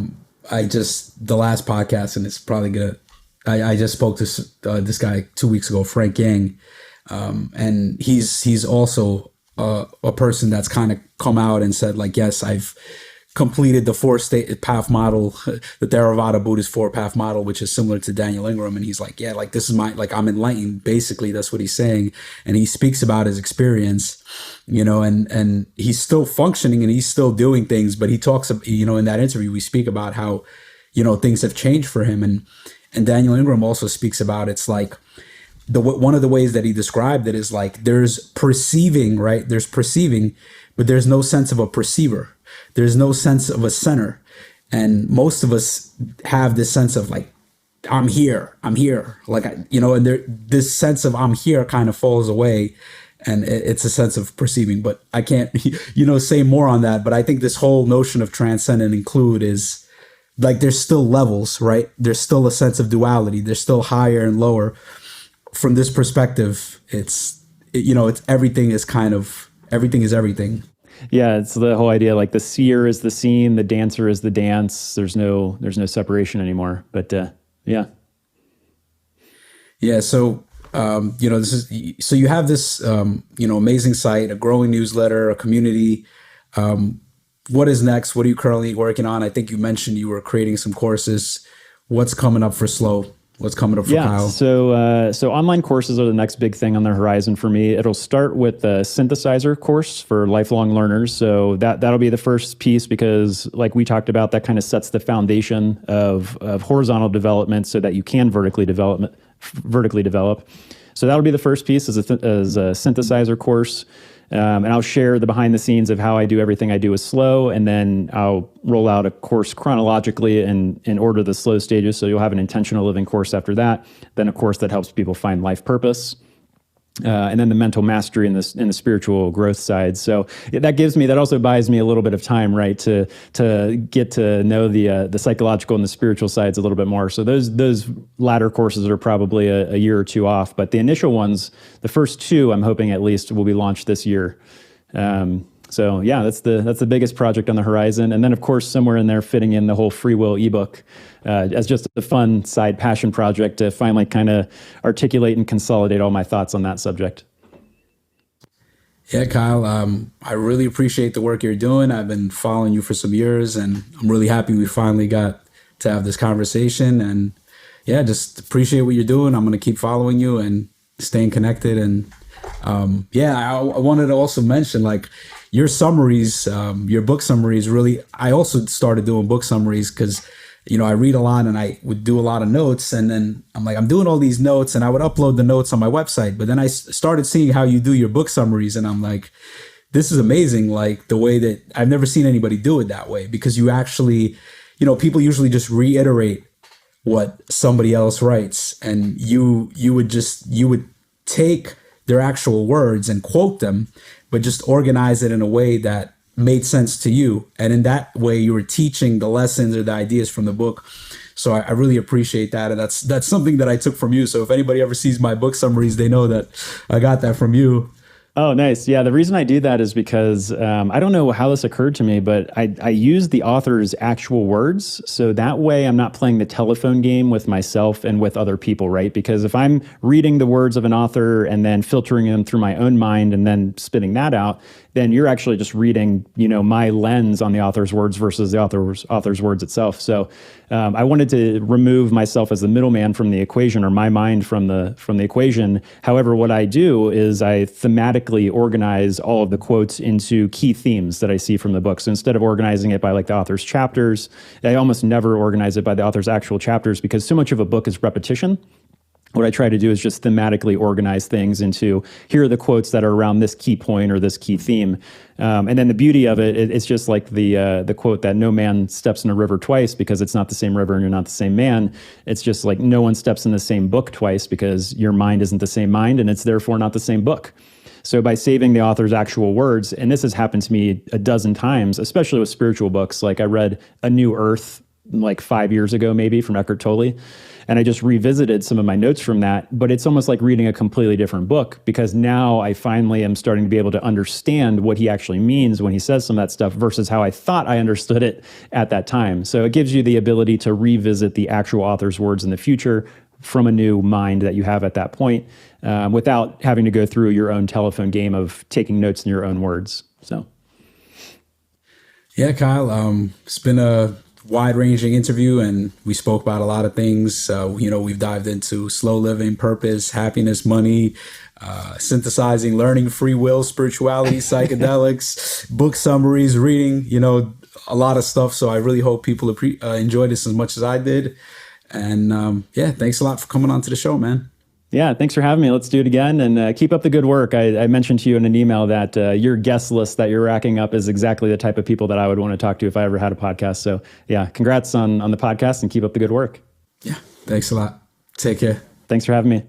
The last podcast, and it's probably I just spoke to this guy 2 weeks ago, Frank Yang. And he's also a person that's kind of come out and said like, yes, I've completed the 4-state path model, the Theravada Buddhist 4-path model, which is similar to Daniel Ingram. And he's like, yeah, like this is I'm enlightened. Basically, that's what he's saying. And he speaks about his experience, and he's still functioning and he's still doing things. But he talks, in that interview, we speak about how, things have changed for him. And Daniel Ingram also speaks about it's like one of the ways that he described it is like there's perceiving, right? There's perceiving, but there's no sense of a perceiver. There's no sense of a center. And most of us have this sense of like, I'm here, like, and this sense of I'm here kind of falls away, and it's a sense of perceiving. But I can't, say more on that. But I think this whole notion of transcend and include is like, there's still levels, right? There's still a sense of duality. There's still higher and lower. From this perspective, it's everything is everything. Yeah, it's the whole idea, like the seer is the seen, the dancer is the dance. There's no separation anymore. But yeah. Yeah. So, you have this, amazing site, a growing newsletter, a community. What is next? What are you currently working on? I think you mentioned you were creating some courses. What's coming up for Sloww? What's coming up for Kyle? So online courses are the next big thing on the horizon for me. It'll start with a synthesizer course for lifelong learners. So that'll be the first piece, because like we talked about, that kind of sets the foundation of horizontal development so that you can vertically develop. So that'll be the first piece as a synthesizer course. And I'll share the behind the scenes of how I do everything I do with Sloww, and then I'll roll out a course chronologically in order the Sloww stages. So you'll have an intentional living course after that, then a course that helps people find life purpose, and then the mental mastery in the spiritual growth side. So that also buys me a little bit of time, right, to get to know the psychological and the spiritual sides a little bit more. So those latter courses are probably a year or two off, but the initial ones, the first two, I'm hoping at least, will be launched this year. So yeah, that's the biggest project on the horizon. And then of course, somewhere in there fitting in the whole free will ebook as just a fun side passion project to finally kind of articulate and consolidate all my thoughts on that subject. Yeah, Kyle, I really appreciate the work you're doing. I've been following you for some years, and I'm really happy we finally got to have this conversation. And yeah, just appreciate what you're doing. I'm going to keep following you and staying connected. And I wanted to also mention, like, your summaries, your book summaries, really, I also started doing book summaries because, I read a lot and I would do a lot of notes. And then I'm doing all these notes, and I would upload the notes on my website. But then I started seeing how you do your book summaries, and I'm like, this is amazing. Like, the way that I've never seen anybody do it that way, because you actually, people usually just reiterate what somebody else writes, and you would take their actual words and quote them, but just organize it in a way that made sense to you. And in that way, you were teaching the lessons or the ideas from the book. So I really appreciate that. And that's something that I took from you. So if anybody ever sees my book summaries, they know that I got that from you. Oh, nice. Yeah, the reason I do that is because I don't know how this occurred to me, but I use the author's actual words. So that way I'm not playing the telephone game with myself and with other people, right? Because if I'm reading the words of an author and then filtering them through my own mind and then spitting that out, then you're actually just reading, my lens on the author's words versus the author's words itself. So I wanted to remove myself as the middleman from the equation, or my mind from the equation. However, what I do is I thematically organize all of the quotes into key themes that I see from the book. So instead of organizing it by like the author's chapters, I almost never organize it by the author's actual chapters, because so much of a book is repetition. What I try to do is just thematically organize things into, here are the quotes that are around this key point or this key theme. And then the beauty of it's just like the quote that no man steps in a river twice, because it's not the same river and you're not the same man. It's just like no one steps in the same book twice, because your mind isn't the same mind and it's therefore not the same book. So by saving the author's actual words, and this has happened to me a dozen times, especially with spiritual books, like I read A New Earth like 5 years ago, maybe, from Eckhart Tolle. And I just revisited some of my notes from that, but it's almost like reading a completely different book, because now I finally am starting to be able to understand what he actually means when he says some of that stuff versus how I thought I understood it at that time. So it gives you the ability to revisit the actual author's words in the future from a new mind that you have at that point, without having to go through your own telephone game of taking notes in your own words. So, yeah, Kyle, it's been a wide-ranging interview, and we spoke about a lot of things. We've dived into slow living, purpose, happiness, money, synthesizing, learning, free will, spirituality, psychedelics, book summaries, reading, a lot of stuff. So I really hope people enjoy this as much as I did. And yeah, thanks a lot for coming on to the show, man. Yeah, thanks for having me. Let's do it again, and keep up the good work. I mentioned to you in an email that your guest list that you're racking up is exactly the type of people that I would want to talk to if I ever had a podcast. So yeah, congrats on the podcast and keep up the good work. Yeah, thanks a lot. Take care. Thanks for having me.